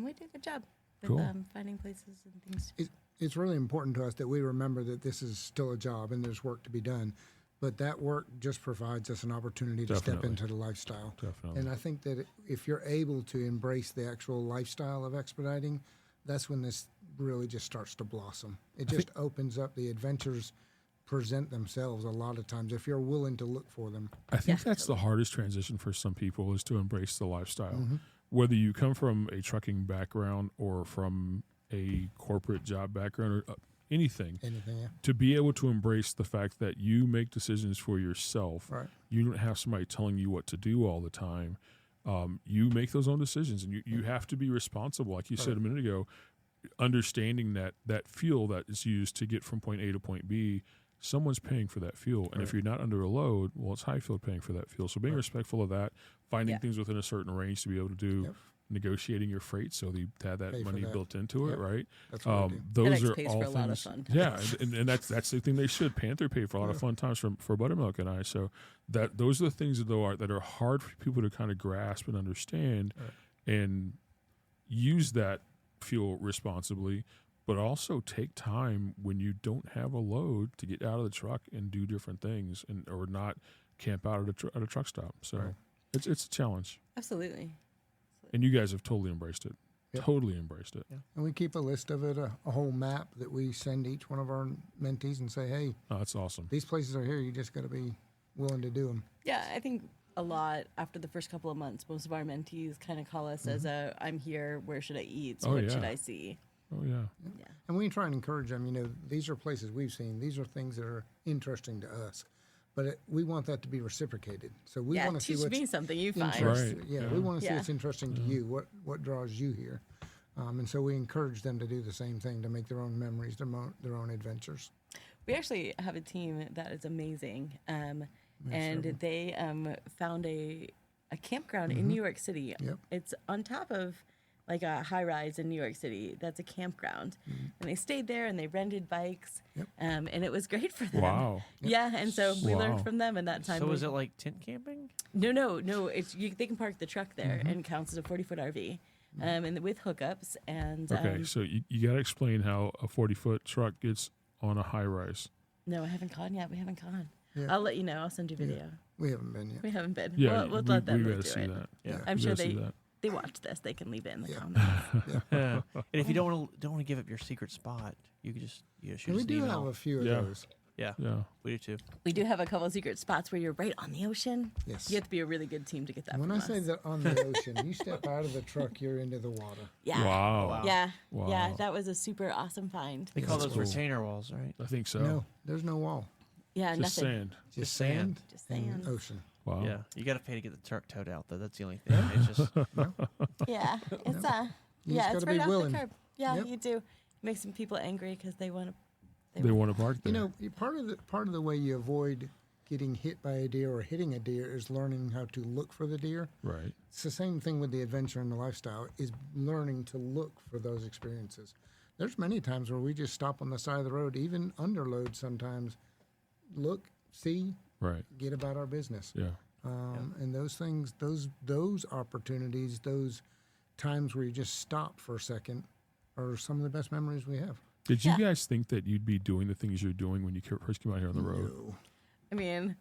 we do a good job with Cool. finding places and things. It's really important to us that we remember that this is still a job and there's work to be done. But that work just provides us an opportunity to step Definitely. into the lifestyle. Definitely. And I think that if you're able to embrace the actual lifestyle of expediting, that's when this really just starts to blossom. It just opens up. The adventures present themselves a lot of times if you're willing to look for them. I think Yeah, that's the hardest transition for some people is to embrace the lifestyle. Mm-hmm. Whether you come from a trucking background or from a corporate job background or anything, Anything, yeah. to be able to embrace the fact that you make decisions for yourself. Right. You don't have somebody telling you what to do all the time. You make those own decisions, and you have to be responsible. Like you said a minute ago, understanding that fuel that is used to get from point A to point B, someone's paying for that fuel. And if you're not under a load, well, it's Hyfield paying for that fuel. So being respectful of that, finding Yeah. things within a certain range to be able to do, Yep. negotiating your freight so that you have that Pay for money that. built into it, Yep. right? That's what we do. Those FedEx are pays all for a lot of things. fun Yeah, times. and that's the thing they should. Panther paid for a lot of fun times for Buttermilk and I. So those are the things that are hard for people to kind of grasp and understand, and use that fuel responsibly, but also take time when you don't have a load to get out of the truck and do different things, and or not camp out at a truck stop. So it's a challenge, Absolutely. and you guys have totally embraced it. Yep. Totally embraced it. And we keep a list of it, a whole map that we send each one of our mentees and say, hey, Oh, that's awesome. these places are here. You just got to be willing to do them. Yeah, I think a lot after the first couple of months, most of our mentees kind of call us as a, I'm here, where should I eat? So Oh, what yeah. should I see? Oh yeah. Yeah. And we try and encourage them. You know, these are places we've seen. These are things that are interesting to us. But we want that to be reciprocated. So we Yeah, want to see teach what's me something you find. interesting. Right, Yeah, yeah. we want to see Yeah. what's interesting to you. What draws you here? And so we encourage them to do the same thing, to make their own memories, their own adventures. We actually have a team that is amazing, and they found a campground in New York City. Yep. It's on top of like a high rise in New York City. That's a campground, and they stayed there and they rented bikes, Yep. and it was great for them. Wow. Yeah, and so we Wow. learned from them in that time. So is it like tent camping? No. It's they can park the truck there and counts as a 40-foot RV, and with hookups and. Okay, so you got to explain how a 40-foot truck gets on a high rise. No, I haven't gone yet. We haven't gone. Yeah. I'll let you know. I'll send you a video. We haven't been yet. We haven't been. Yeah, we'll let them we do gotta see it. that. Yeah. I'm We sure gotta see they that. they watch this. They can leave it in the Yeah. comments. And if you don't want to give up your secret spot, you could just shoot And us we an do email. have a few of Yeah. those. Yeah, Yeah. we do too. We do have a couple of secret spots where you're right on the ocean. Yes. You have to be a really good team to get that. And when from I say us. that on the ocean, you step out of the truck, you're into the water. Yeah. Wow. Yeah. Wow. Yeah. That was a super awesome find. They call That's those cool. retainer walls, right? I think so. No, there's no wall. Yeah, Just nothing. sand. Just sand. sand, Just and sand. ocean. Wow. Yeah, you got to pay to get the truck towed out though. That's the only thing. It's just Yeah, it's You yeah, just it's gotta right be off willing. the curb. Yeah, Yep. you do. It makes some people angry because they want to. They want to park there. You know, part of the way you avoid getting hit by a deer or hitting a deer is learning how to look for the deer. Right. It's the same thing with the adventure and the lifestyle, is learning to look for those experiences. There's many times where we just stop on the side of the road, even under load sometimes, look, see, Right. get about our business. Yeah. And those things, those opportunities, those times where you just stop for a second are some of the best memories we have. Did you Yeah. guys think that you'd be doing the things you're doing when you first came out here on the road? No. I mean,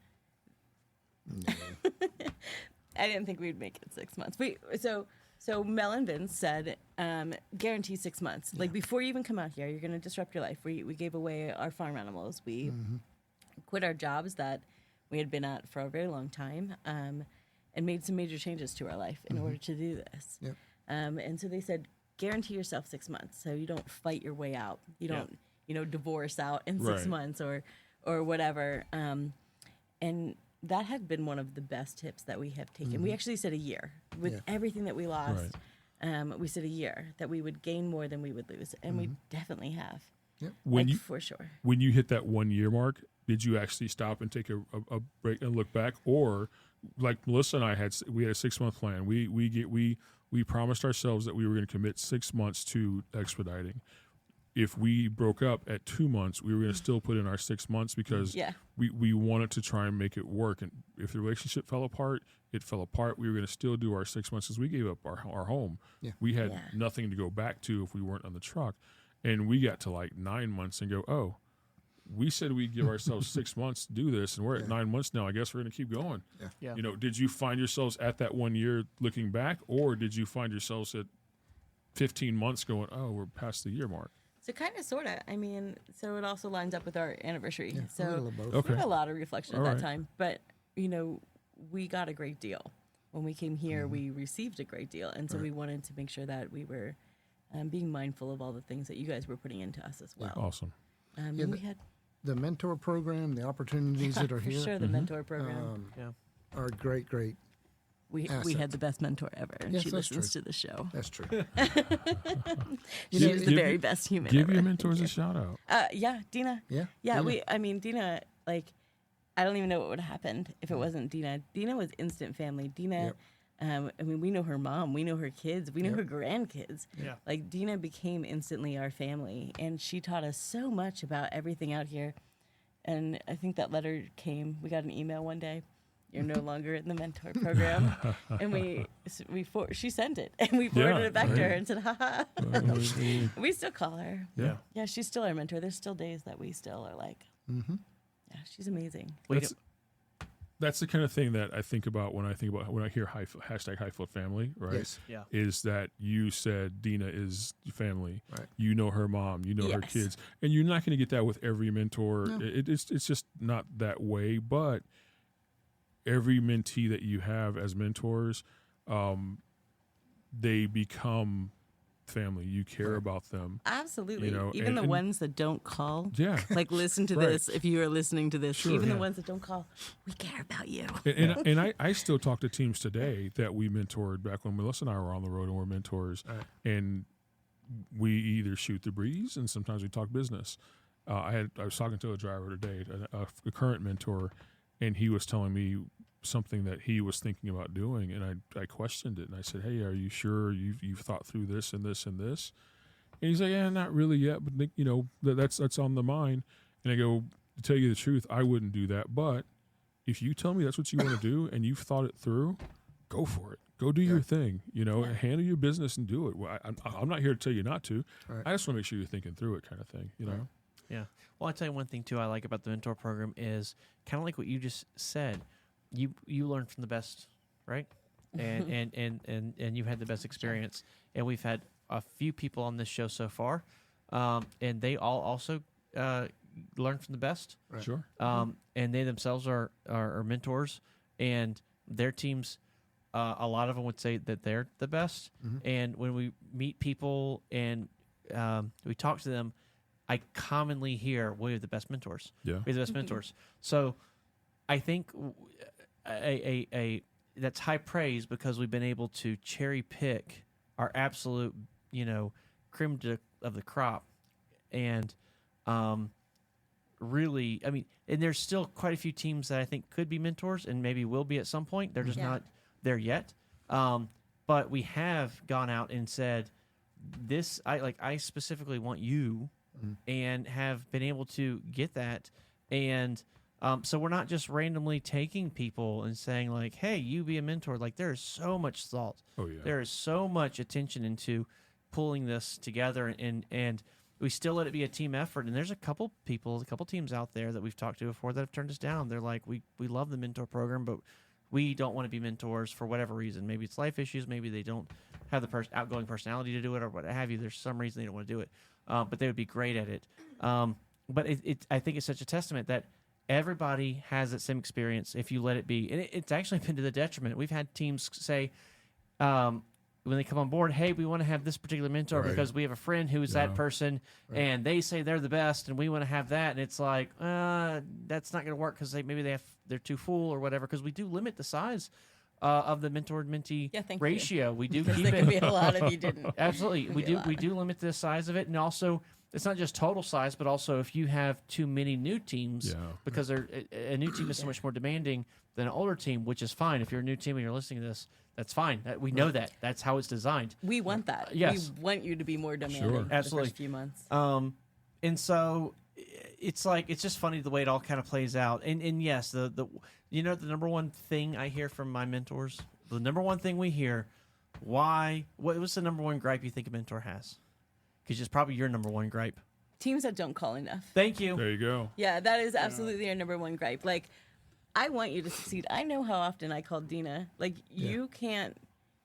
No. I didn't think we'd make it 6 months. So Mel and Vince said, guarantee 6 months. Like before you even come out here, you're going to disrupt your life. We gave away our farm animals. We quit our jobs that we had been at for a very long time, and made some major changes to our life in order to do this. Yep. And so they said, guarantee yourself 6 months, so you don't fight your way out. You don't, divorce out in 6 Right. months or whatever. And that had been one of the best tips that we have taken. We actually said a year with Yeah. everything that we lost. We said a year that we would gain more than we would lose, and we definitely have. When you for sure. when you hit that 1 year mark, did you actually stop and take a break and look back, or like Melissa and I had a 6 month plan? We promised ourselves that we were going to commit 6 months to expediting. If we broke up at 2 months, we were going to still put in our 6 months because Yeah. we wanted to try and make it work. And if the relationship fell apart, it fell apart. We were going to still do our 6 months because we gave up our home. Yeah. We had Yeah. nothing to go back to if we weren't on the truck. And we got to like 9 months and go, oh, we said we'd give ourselves 6 months to do this, and we're at 9 months now. I guess we're going to keep going. Yeah. Did you find yourselves at that 1 year looking back, or did you find yourselves at 15 months going, oh, we're past the year mark? So kind of, sort of. I mean, so it also lines up with our anniversary. A So little of both. Okay. we had a lot of reflection All at right. that time. But, we got a great deal. When we came here, we received a great deal. And so we wanted to make sure that we were being mindful of all the things that you guys were putting into us as well. Awesome. And Yeah, we had, The mentor program, the opportunities that are for here sure, the mentor program. yeah. are great. We asset. had the best mentor ever. And Yes, she that's listens true. to the show. That's true. She was the give very you- best human Give ever. your mentors a Thank shout out. you. Yeah, Dina. Yeah. Yeah, Dina. Dina, like, I don't even know what would have happened if it wasn't Dina. Dina was instant family. Dina, we know her mom, we know her kids, we know her grandkids. Yeah. Like, Dina became instantly our family, and she taught us so much about everything out here. And I think that letter came. We got an email one day. You're no longer in the mentor program, and she sent it, and we forwarded Yeah, it back to right. her and said, "Ha ha." We still call her. Yeah. Yeah, she's still our mentor. There's still days that we still are like, yeah, she's amazing. That's the kind of thing that I think about when I hear hashtag Hyfield family, right? Yes. Yeah. Is that you said Dina is family. Right. You know her mom, you know her Yes. kids. And you're not going to get that with every mentor. No. It's just not that way. But every mentee that you have as mentors, they become family. You care about them. Absolutely. You know, Even the and- ones that don't call. Yeah. Like, listen to Right. this if you are listening to this. Sure, Even yeah. the ones that don't call, we care about you. And I still talk to teams today that we mentored back when Melissa and I were on the road and we're mentors. Right. And we either shoot the breeze and sometimes we talk business. I was talking to a driver today, a current mentor, and he was telling me something that he was thinking about doing, and I questioned it, and I said, "Hey, are you sure you've thought through this and this and this?" And he's like, "Yeah, not really yet, but that's on the mind." And I go, "To tell you the truth, I wouldn't do that, but if you tell me that's what you want to do and you've thought it through, go for it. Go do your thing. Handle your business and do it. Well, I'm not here to tell you not to. Right. I just want to make sure you're thinking through it, kind of thing. Yeah. Well, I'll tell you one thing too I like about the mentor program is kind of like what you just said. You learn from the best, right? And you had the best experience. And we've had a few people on this show so far, and they all also learn from the best. Right. Sure. And they themselves are mentors, and their teams. A lot of them would say that they're the best. And when we meet people and we talk to them, I commonly hear we have the best mentors. Yeah. We have the best mentors. So I think that's high praise because we've been able to cherry pick our absolute, creme of the crop, and really, I mean, and there's still quite a few teams that I think could be mentors and maybe will be at some point. They're just not there yet. But we have gone out and said, this, I specifically want you, and have been able to get that. And so we're not just randomly taking people and saying like, hey, you be a mentor. Like, there is so much thought. Oh, yeah. There is so much attention into pulling this together, and we still let it be a team effort. And there's a couple teams out there that we've talked to before that have turned us down. They're like, we love the mentor program, but we don't want to be mentors for whatever reason. Maybe it's life issues. Maybe they don't have the outgoing personality to do it, or what have you. There's some reason they don't want to do it, but they would be great at it. But I think it's such a testament that everybody has that same experience if you let it be. And it's actually been to the detriment. We've had teams say, when they come on board, hey, we want to have this particular mentor because we have a friend who is that person, and they say they're the best, and we want to have that. And it's like, that's not going to work because they're too full or whatever. Because we do limit the size of the mentor-mentee ratio. We do keep There it. could be a lot if you didn't. Absolutely, we do limit the size of it, and also it's not just total size, but also if you have too many new teams, because a new team is so much more demanding than an older team, which is fine. If you're a new team and you're listening to this, that's fine. We know that. That's how it's designed. We want that. Yes. We want you to be more demanding Sure. for Absolutely. the first few months. And so it's like, it's just funny the way it all kind of plays out. And yes, the number one thing I hear from my mentors, the number one thing we hear, what's the number one gripe you think a mentor has? Because it's probably your number one gripe. Teams that don't call enough. Thank you. There you go. Yeah, that is absolutely our number one gripe. Like, I want you to succeed. I know how often I called Dina. Like, you can't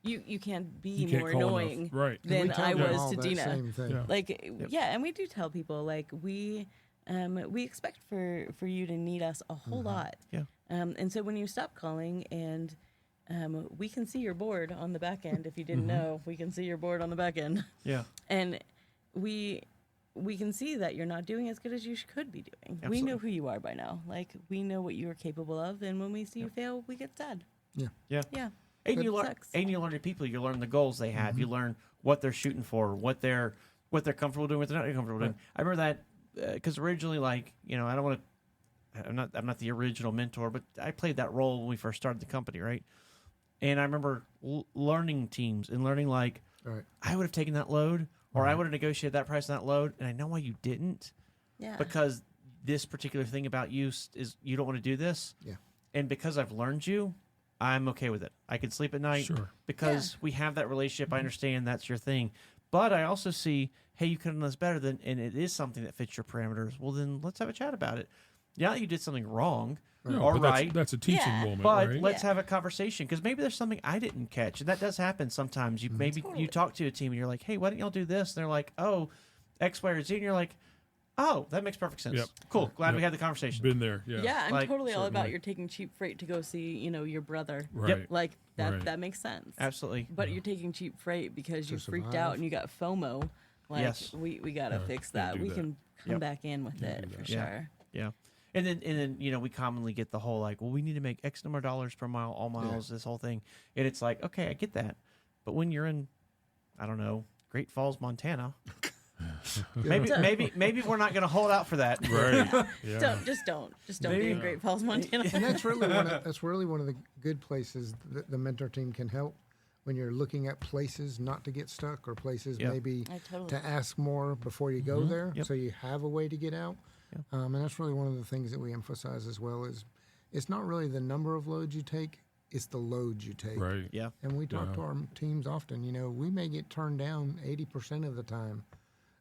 be You can't more call annoying enough. Right. And we than tell I them was all to that Dina. same thing. Yeah. Like, and we do tell people like we expect for you to need us a whole lot. Yeah. And so when you stop calling and we can see your board on the back end. If you didn't know, we can see your board on the back end. Yeah. And we can see that you're not doing as good as you could be doing. Absolutely. We know who you are by now. Like, we know what you are capable of, and when we see you fail, we get sad. Yeah. Yeah. And It you learn. sucks. And you learn your people. You learn the goals they have. You learn what they're shooting for, what they're comfortable doing, what they're not comfortable doing. I remember that because originally, like, I don't want to. I'm not the original mentor, but I played that role when we first started the company, right? And I remember learning teams and learning like, Right. I would have taken that load, or I would have negotiated that price on that load, and I know why you didn't. Yeah. Because this particular thing about you is you don't want to do this. Yeah. And because I've learned you, I'm okay with it. I can sleep at night Sure. because we have that relationship. I understand that's your thing. But I also see, hey, you could have done this better than, and it is something that fits your parameters. Well, then let's have a chat about it. Yeah, you did something wrong No, or but right. That's a teaching Yeah. moment, But right? let's have a conversation because maybe there's something I didn't catch, and that does happen sometimes. You maybe you talk to a team and you're like, "Hey, why don't y'all do this?" And they're like, "Oh, X, Y, or Z," and you're like, "Oh, that makes perfect sense. Yep. Cool, glad we Yep. had the conversation." Been there. Yeah. Yeah, I'm Like, totally all about certainly. you're taking cheap freight to go see, your brother. Right. Like, that Right. that makes sense. Absolutely. But you're taking cheap freight because you freaked survive. out and you got FOMO. Like, Yes. we got to Yeah, fix can't that. do We that. can come Yep. back in with it do for that. Yeah. sure. Yeah. And then we commonly get the whole like, well, we need to make X number of dollars per mile, all miles, this whole thing. And it's like, okay, I get that. But when you're in, I don't know, Great Falls, Montana, maybe we're not going to hold out for that. Right. Yeah. Just don't be in Great Falls, Montana. And that's really one of the good places that the mentor team can help when you're looking at places not to get stuck or places Yep. maybe I totally to ask more before you go there, Yep. so you have a way to get out. Yep. And that's really one of the things that we emphasize as well is it's not really the number of loads you take, it's the loads you take. Right. Yeah. And we talk to Yeah. our teams often. We may get turned down 80% of the time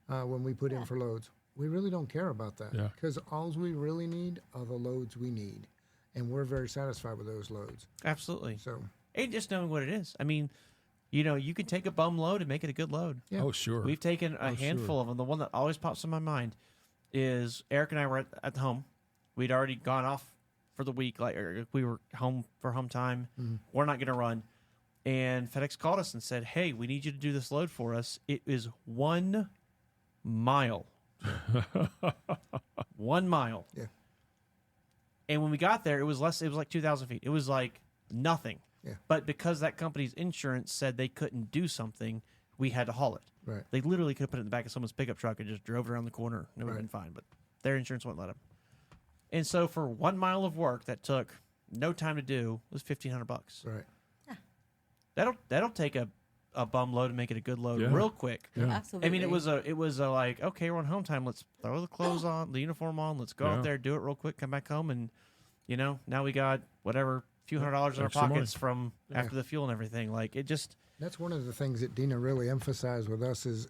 when we put in for loads. We really don't care about that Yeah. because all we really need are the loads we need, and we're very satisfied with those loads. Absolutely. So And just knowing what it is. I mean, you can take a bum load and make it a good load. Yeah. Oh, sure. We've taken a handful of them. The one that always pops in my mind is Eric and I were at the home. We'd already gone off for the week. Like we were home for home time. We're not going to run. And FedEx called us and said, hey, we need you to do this load for us. It is 1 mile 1 mile. Yeah. And when we got there, it was less. It was like 2,000 feet. It was like nothing. Yeah. But because that company's insurance said they couldn't do something, we had to haul it. Right. They literally could have put it in the back of someone's pickup truck and just drove it around the corner, and it would have Right. been fine. But their insurance wouldn't let them. And so for 1 mile of work that took no time to do, it was $1,500. Right. That'll take a bum load and make it a good load Yeah. real quick. Yeah. Absolutely. I mean, it was a like, okay, we're on home time. Let's throw the clothes on, the uniform on. Let's go Yeah. out there, do it real quick, come back home, and now we got whatever few $100s in our Extra money. pockets from after the fuel and everything. Like it just, That's one of the things that Dina really emphasized with us is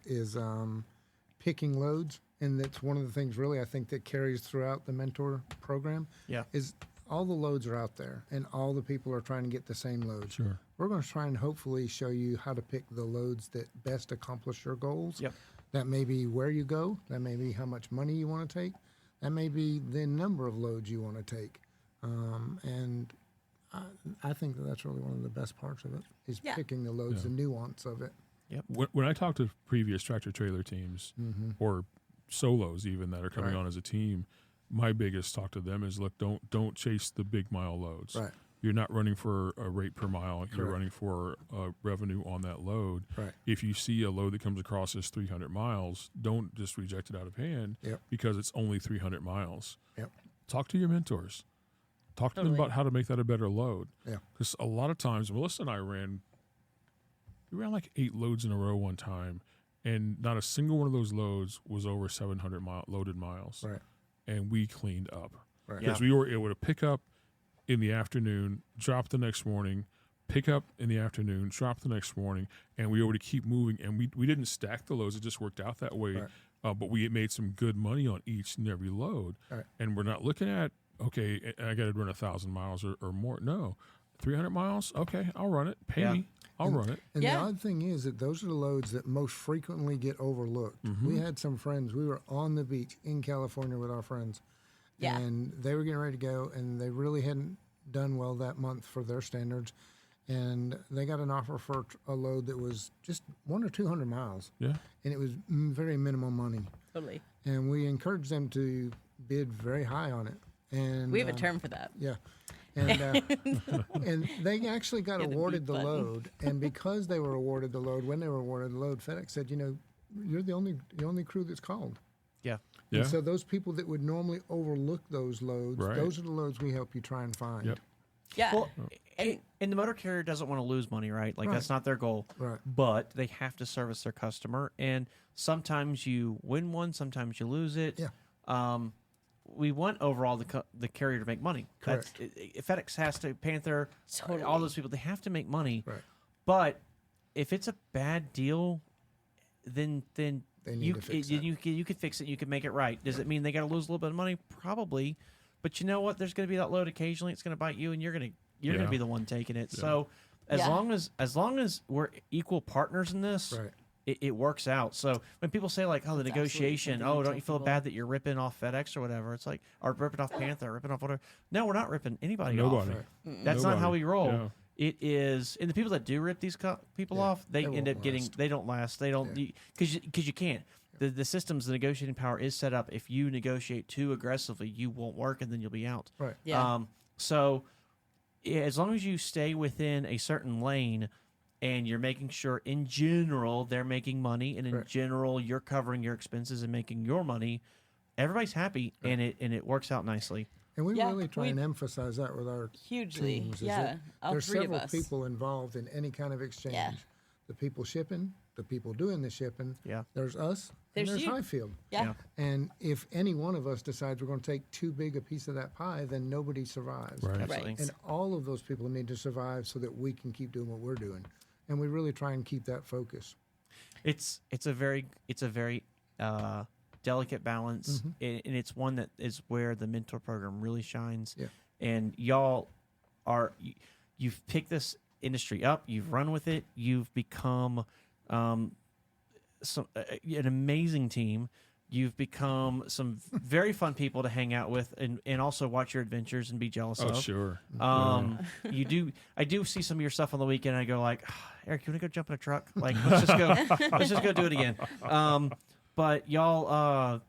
picking loads, and that's one of the things really I think that carries throughout the mentor program. Yeah. Is all the loads are out there, and all the people are trying to get the same load. Sure. We're going to try and hopefully show you how to pick the loads that best accomplish your goals. Yep. That may be where you go. That may be how much money you want to take. That may be the number of loads you want to take. And I think that's really one of the best parts of it is Yeah. picking the loads, the nuance of it. When I talk to previous tractor trailer teams or solos even that are coming Right. on as a team, my biggest talk to them is, look, don't chase the big mile loads. Right. You're not running for a rate per mile. You're Correct. running for revenue on that load. Right. If you see a load that comes across as 300 miles, don't just reject it out of hand Yep. because it's only 300 miles. Yep. Talk to your mentors. Talk to them Totally. about how to make that a better load. Yeah. Because a lot of times, Melissa and I we ran like 8 loads in a row one time, and not a single one of those loads was over 700 loaded miles. Right. And we cleaned up. Right. Because we were able to pick up in the afternoon, drop the next morning, pick up in the afternoon, drop the next morning, and we were able to keep moving. And we didn't stack the loads; it just worked out that way. Right. But we made some good money on each and every load. Right. And we're not looking at, okay, I got to run 1,000 miles or more. No, 300 miles. Okay, I'll run it. Pay Yeah. me. I'll run it. And Yeah. the odd thing is that those are the loads that most frequently get overlooked. We had some friends, we were on the beach in California with our friends. Yeah. And they were getting ready to go, and they really hadn't done well that month for their standards. And they got an offer for a load that was just 100 or 200 miles. Yeah. And it was very minimal money. Totally. And we encouraged them to bid very high on it. And We have a term for that. yeah. And and they actually got Yeah, the awarded the beat button. load. And because they were awarded the load, when they were awarded the load, FedEx said, you're the only crew that's called. yeah. Yeah. And so those people that would normally overlook those loads, Right. those are the loads we help you try and find. Yep. Yeah. Well, and the motor carrier doesn't want to lose money, right? Like that's Right. not their goal. Right. But they have to service their customer, and sometimes you win one, sometimes you lose it. Yeah. We want overall the carrier to make money. Correct. FedEx has to, Panther, Totally. all those people, they have to make money. Right. But if it's a bad deal, then They need you to fix you could fix it. You could make it right. Does it mean they got to lose a little bit of money? Probably. But you know what? There's going to be that load occasionally. It's going to bite you, and you're going Yeah. to be the one taking it. Yeah. So as Yeah. long as we're equal partners in this, Right. it works out. So when people say like, oh, the That's absolutely negotiation, something oh, we don't tell you feel people. bad that you're ripping off FedEx or whatever? It's like, or ripping off Panther, ripping off whatever. No, we're not ripping anybody off. Nobody. Right. That's not how Nobody. we roll. Yeah. It is, and the people that do rip these people Yeah, off, they they end won't up getting. last. They don't last. They don't Yeah. because you can't. The systems, the negotiating power is set up. If you negotiate too aggressively, you won't work, and then you'll be out. Right. Yeah. So as long as you stay within a certain lane, and you're making sure, in general, they're making money, and in Right. general, you're covering your expenses and making your money, everybody's happy, and it works out nicely. And we Yeah, really try we- and emphasize that with our Hugely. teams. Is Yeah. that All there's three of several us. people involved in any kind of exchange. Yeah. The people shipping, the people doing the shipping. Yeah. There's us. There's and there's you. Hyfield. Yeah. Yeah. And if any one of us decides we're going to take too big a piece of that pie, then nobody survives. Right. Absolutely. And all of those people need to survive so that we can keep doing what we're doing. And we really try and keep that focus. It's a very delicate balance, Mm-hmm. and it's one that is where the mentor program really shines. Yeah. And y'all you've picked this industry up, you've run with it, you've become an amazing team. You've become some very fun people to hang out with, and also watch your adventures and be jealous Oh, of. sure. You do. I do see some of your stuff on the weekend. And I go like, Eric, you want to go jump in a truck? Like, let's just go. Let's just go do it again. But y'all,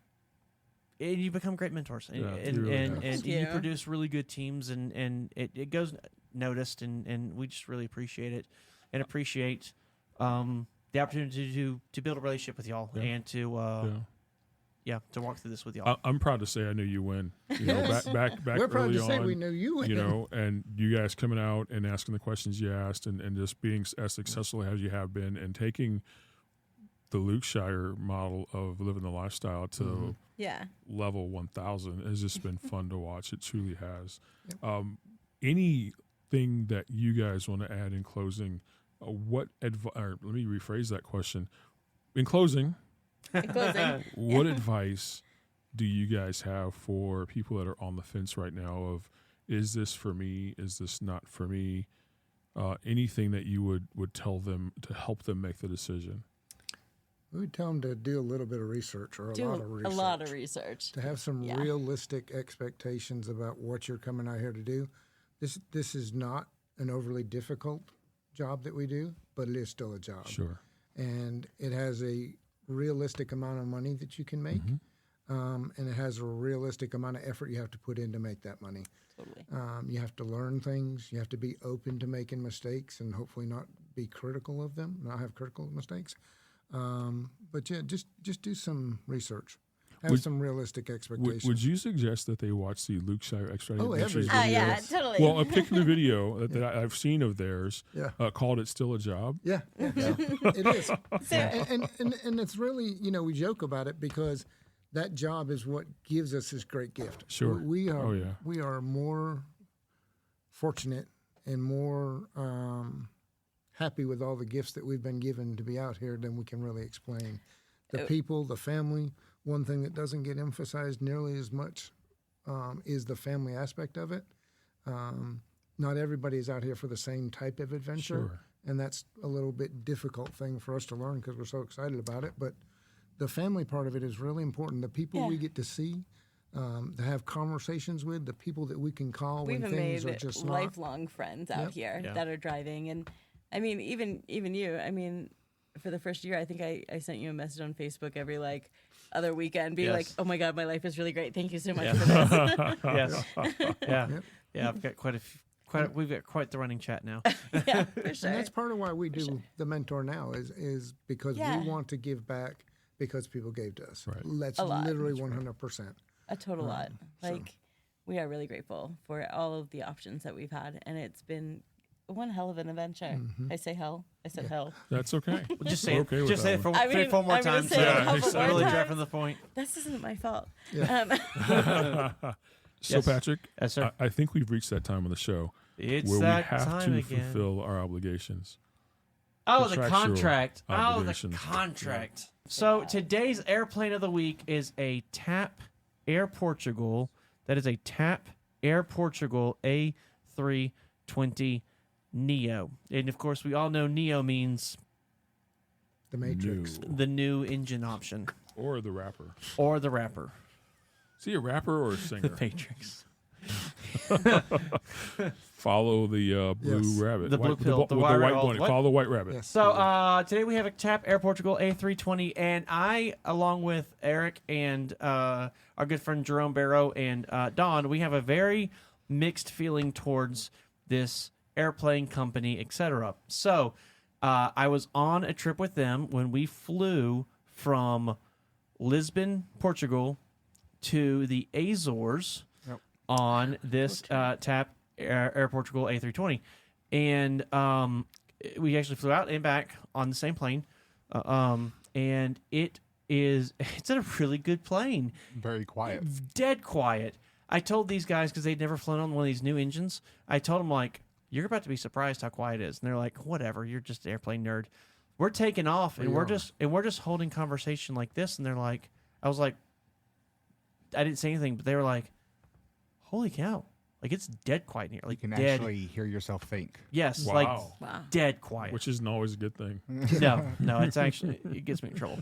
and you become great mentors, and Yeah, and, you really and, have. and Thank you you. produce really good teams, and it goes noticed, and we just really appreciate it, and appreciate the opportunity to build a relationship with y'all, Yeah. and to to walk through this with y'all. I'm proud to say I knew you win. You know, Yes. back We're proud early to say on, we knew you. you know, and you guys coming out and asking the questions you asked, and just being as successful as you have been, and taking the Lukeshire model of living the lifestyle to Yeah. level 1,000 has just been fun to watch. It truly has. Anything that you guys want to add in closing? Or let me rephrase that question. In closing, In closing, what advice do you guys have for people that are on the fence right now of, is this for me? Is this not for me? Anything that you would tell them to help them make the decision? We would tell them to do a little bit of research or do a a lot of research. lot of research. To have some Yeah. realistic expectations about what you're coming out here to do. This is not an overly difficult job that we do, but it is still a job. Sure. And it has a realistic amount of money that you can make, and it has a realistic amount of effort you have to put in to make that money. Totally. You have to learn things. You have to be open to making mistakes and hopefully not be critical of them, not have critical mistakes. But yeah, just do some research. Have some realistic expectations. Would you suggest that they watch the Luke Extra Adventures every- video? Yeah, totally. Well, a particular video that I've seen of theirs Yeah. called "It's Still a Job." Yeah, it is. So- And it's really, we joke about it because that job is what gives us this great gift. Sure. We are Oh, yeah. we are more fortunate and more happy with all the gifts that we've been given to be out here than we can really explain. The people, the family. One thing that doesn't get emphasized nearly as much is the family aspect of it. Not everybody is out here for the same type of adventure, Sure. and that's a little bit difficult thing for us to learn because we're so excited about it. But the family part of it is really important. The people we get to see, to have conversations with, the people that we can call We've when things made are just not. lifelong friends out Yep. here Yeah. that are driving, and I mean, even you. I mean, for the first year, I think I sent you a message on Facebook every other weekend, being Yes. like, "Oh my God, my life is really great. Thank you so much Yeah. for this." Yes. Yeah. Yep. Yeah. I've got we've got quite the running chat now. Yeah, for sure. And that's part of why we do the mentor now is because Yeah. we want to give back because people gave to us. Right. That's A lot. literally 100%. A total lot. so- Like, we are really grateful for all of the options that we've had, and it's been one hell of an adventure. I say hell. I said hell. That's okay. Well, just say We're it. okay with Just that say it for one. I mean, 3-4 more I'm gonna times. say it a couple exactly. more Really times. driving the point. This isn't my fault. Yeah. So, Yes. Patrick, Yes, sir. I think we've reached that time on the show It's where we that have time to again. fulfill our obligations. Oh, the contractual contract. Oh, the obligations. contract. So today's airplane of the week is a TAP Air Portugal. That is a TAP Air Portugal A320 Neo. And of course, we all know Neo means The Matrix. New. the new engine option Or the rapper. or the rapper. Is he a rapper or a singer? Matrix. Follow the blue Yes. rabbit. The blue pill, the with white the white rabbit. bunny. What? Follow the white rabbit. Yes. So today we have a TAP Air Portugal A320, and I, along with Eric and our good friend Jerome Barrow and Don, we have a very mixed feeling towards this airplane company, etc. So I was on a trip with them when we flew from Lisbon, Portugal, to the Azores on this TAP Air Portugal A320, and we actually flew out and back on the same plane, and it's a really good plane, Very quiet. dead quiet. I told these guys because they'd never flown on one of these new engines. I told them like, you're about to be surprised how quiet it is, and they're like, whatever, you're just an airplane nerd. We're taking off, and we're just holding conversation like this, and they're like, I was like, I didn't say anything, but they were like, holy cow. Like, it's dead quiet in here. You Like, can dead. actually hear yourself think. Yes, Wow. like, Wow. dead quiet. Which isn't always a good thing. No, it's actually, it gets me in trouble.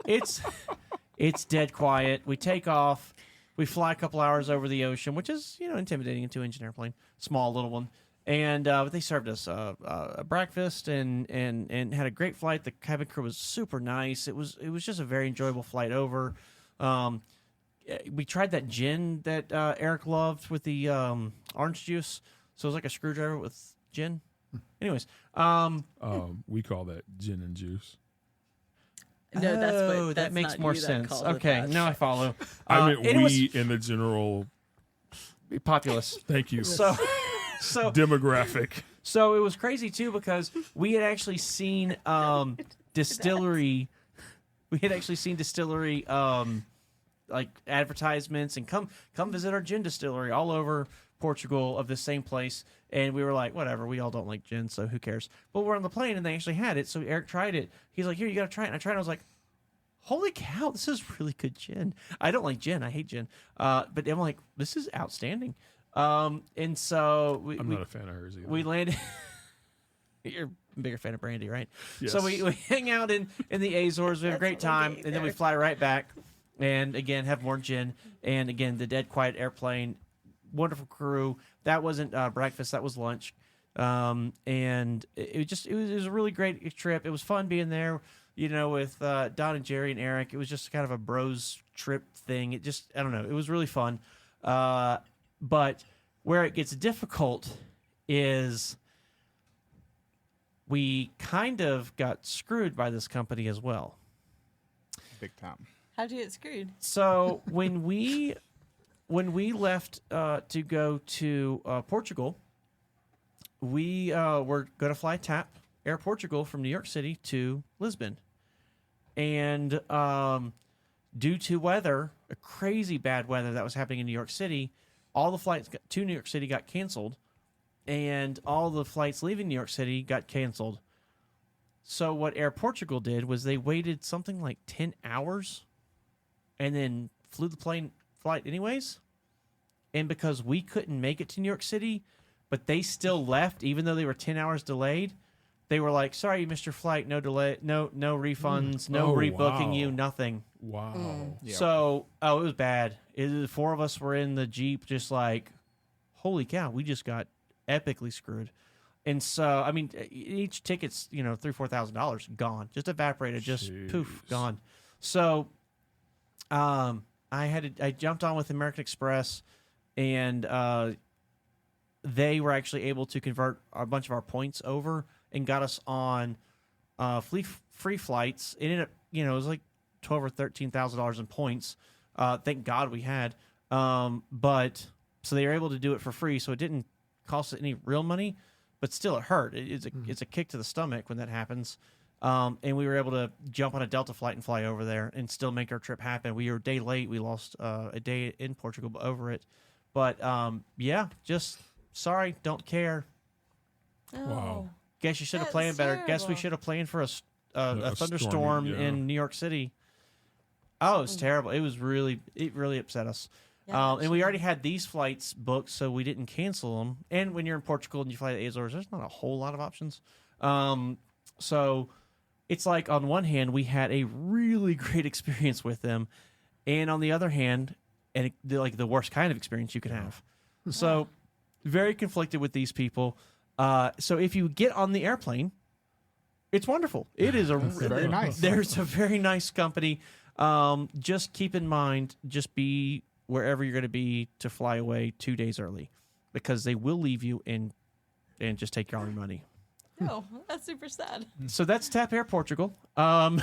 It's dead quiet. We take off. We fly a couple hours over the ocean, which is, intimidating, a 2-engine airplane. Small little one. And but they served us a breakfast and had a great flight. The cabin crew was super nice. It was just a very enjoyable flight over. we tried that gin that Eric loved with the orange juice. So it was like a screwdriver with gin. Anyways, We call that gin and juice. No, that's what. that That's makes not more you that sense. calls it Okay, that. now I follow. I meant and it was we in the general. populous. Thank you. So Demographic. So it was crazy too because we had actually seen distillery. We had actually seen distillery like advertisements and come visit our gin distillery all over Portugal of the same place, and we were like, whatever, we all don't like gin, so who cares? But we're on the plane and they actually had it, so Eric tried it. He's like, here, you gotta try it. And I tried it. I was like, holy cow, this is really good gin. I don't like gin. I hate gin. But I'm like, this is outstanding. And so I'm not a fan of hers either. we landed. You're a bigger fan of brandy, right? Yes. So we hang out in the Azores. We have a great That's what I'm time, getting and then we there. fly right back, and again have more gin, and again the dead quiet airplane, wonderful crew. That wasn't breakfast; that was lunch, and it was a really great trip. It was fun being there, with Don and Jerry and Eric. It was just kind of a bros trip thing. It just, I don't know, it was really fun. But where it gets difficult is we kind of got screwed by this company as well. Big time. How'd you get screwed? So when we left to go to Portugal, we were going to fly TAP Air Portugal from New York City to Lisbon, and due to weather, a crazy bad weather that was happening in New York City, all the flights to New York City got canceled, and all the flights leaving New York City got canceled. So what Air Portugal did was they waited something like 10 hours and then flew the flight anyways. And because we couldn't make it to New York City, but they still left even though they were 10 hours delayed, they were like, sorry, you missed your flight, no delay, no refunds, no Oh, rebooking wow. you, nothing. Wow. Yeah. So, it was bad. The four of us were in the Jeep just like, holy cow, we just got epically screwed. And so, I mean, each ticket's, $3,000-$4,000 gone, just evaporated, just poof, Jeez. gone. So, I jumped on with American Express, and they were actually able to convert a bunch of our points over and got us on free flights. It ended up, it was like $12,000 or $13,000 in points. Thank God we had. But so they were able to do it for free, so it didn't cost us any real money, but still it hurt. It's a kick to the stomach when that happens. And we were able to jump on a Delta flight and fly over there and still make our trip happen. We were a day late. We lost a day in Portugal over it. But yeah, just sorry, don't care. Wow. Guess you should have That's planned better. Guess we terrible. should have planned for a A thunderstorm storm, yeah. in New York City. Oh, it was terrible. It really upset us. Yeah, And we already had these flights booked, so we didn't cancel them. And when you're in Portugal and you fly to the Azores, there's not a whole lot of options. So it's like on one hand, we had a really great experience with them, and on the other hand, the worst kind of experience you could have. So very conflicted with these people. So if you get on the airplane, it's wonderful. It is very nice. There's a very nice company. Just keep in mind, just be wherever you're going to be to fly away 2 days early, because they will leave you and just take all your money. No, that's super sad. So that's TAP Air Portugal. I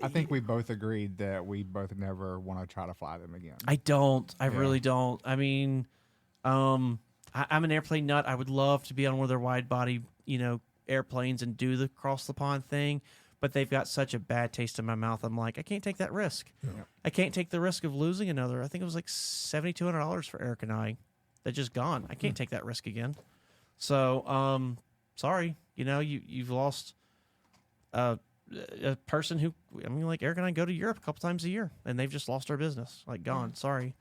think we both agreed that we both never want to try to fly them again. I don't. I Yeah. really don't. I mean, I'm an airplane nut. I would love to be on one of their wide body, airplanes and do the cross the pond thing, but they've got such a bad taste in my mouth. I'm like, I can't take that risk. Yeah. I can't take the risk of losing another. I think it was like $7,200 for Eric and I. They're just gone. I can't take that risk again. So, sorry. You've lost a person who, like Eric and I go to Europe a couple times a year, and they've just lost our business. Like, gone. Sorry.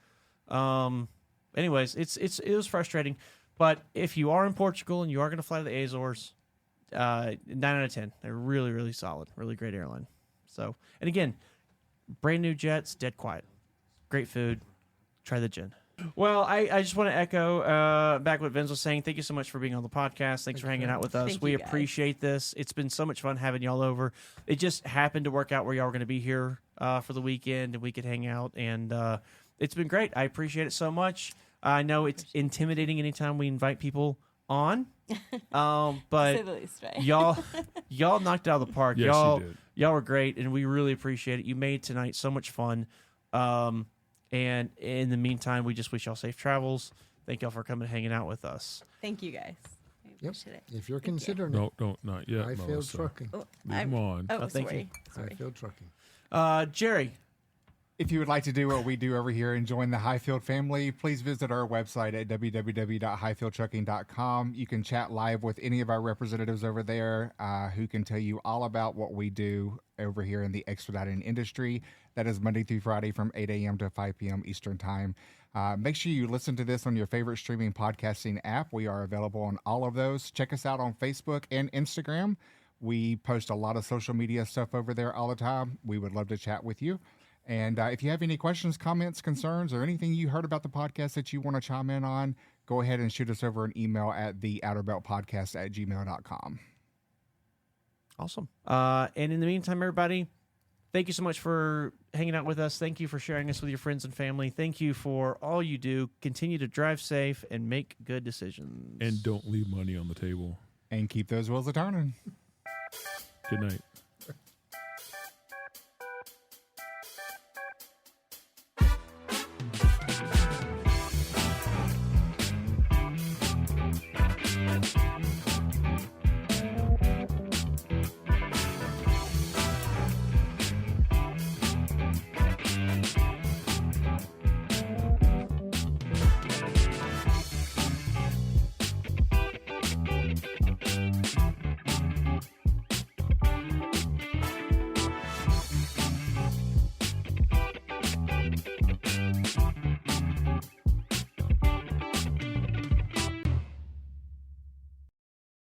Anyways, it was frustrating. But if you are in Portugal and you are going to fly to the Azores, 9 out of 10. They're really, really solid. Really great airline. So, and again, brand new jets, dead quiet. Great food. Try the gin. Well, I just want to echo back what Vince was saying. Thank you so much for being on the podcast. Thanks for hanging out with us. Thank We you, guys. appreciate this. It's been so much fun having y'all over. It just happened to work out where y'all were going to be here for the weekend, and we could hang out. And it's been great. I appreciate it so much. I know it's intimidating anytime we invite people on, To but say the least, right? y'all knocked it out of the park. Yes, you did. Y'all were great, and we really appreciate it. You made tonight so much fun. And in the meantime, we just wish y'all safe travels. Thank y'all for coming and hanging out with us. Thank you guys. I Yep. appreciate it. If you're Thank you. considering No, don't, not yet. it, Hyfield Melissa. Trucking. Oh, Leave 'em on. Oh, thank you. sorry. Hyfield Trucking. Jerry, If you would like to do what we do over here and join the Hyfield family, please visit our website at www.hyfieldtrucking.com. You can chat live with any of our representatives over there who can tell you all about what we do over here in the expediting industry. That is Monday through Friday from 8 a.m. to 5 p.m. Eastern Time. Make sure you listen to this on your favorite streaming podcasting app. We are available on all of those. Check us out on Facebook and Instagram. We post a lot of social media stuff over there all the time. We would love to chat with you. And if you have any questions, comments, concerns, or anything you heard about the podcast that you want to chime in on, go ahead and shoot us over an email at theouterbeltpodcast@gmail.com. awesome. And in the meantime, everybody, thank you so much for hanging out with us. Thank you for sharing us with your friends and family. Thank you for all you do. Continue to drive safe and make good decisions. And don't leave money on the table. And keep those wheels a turning. Good night.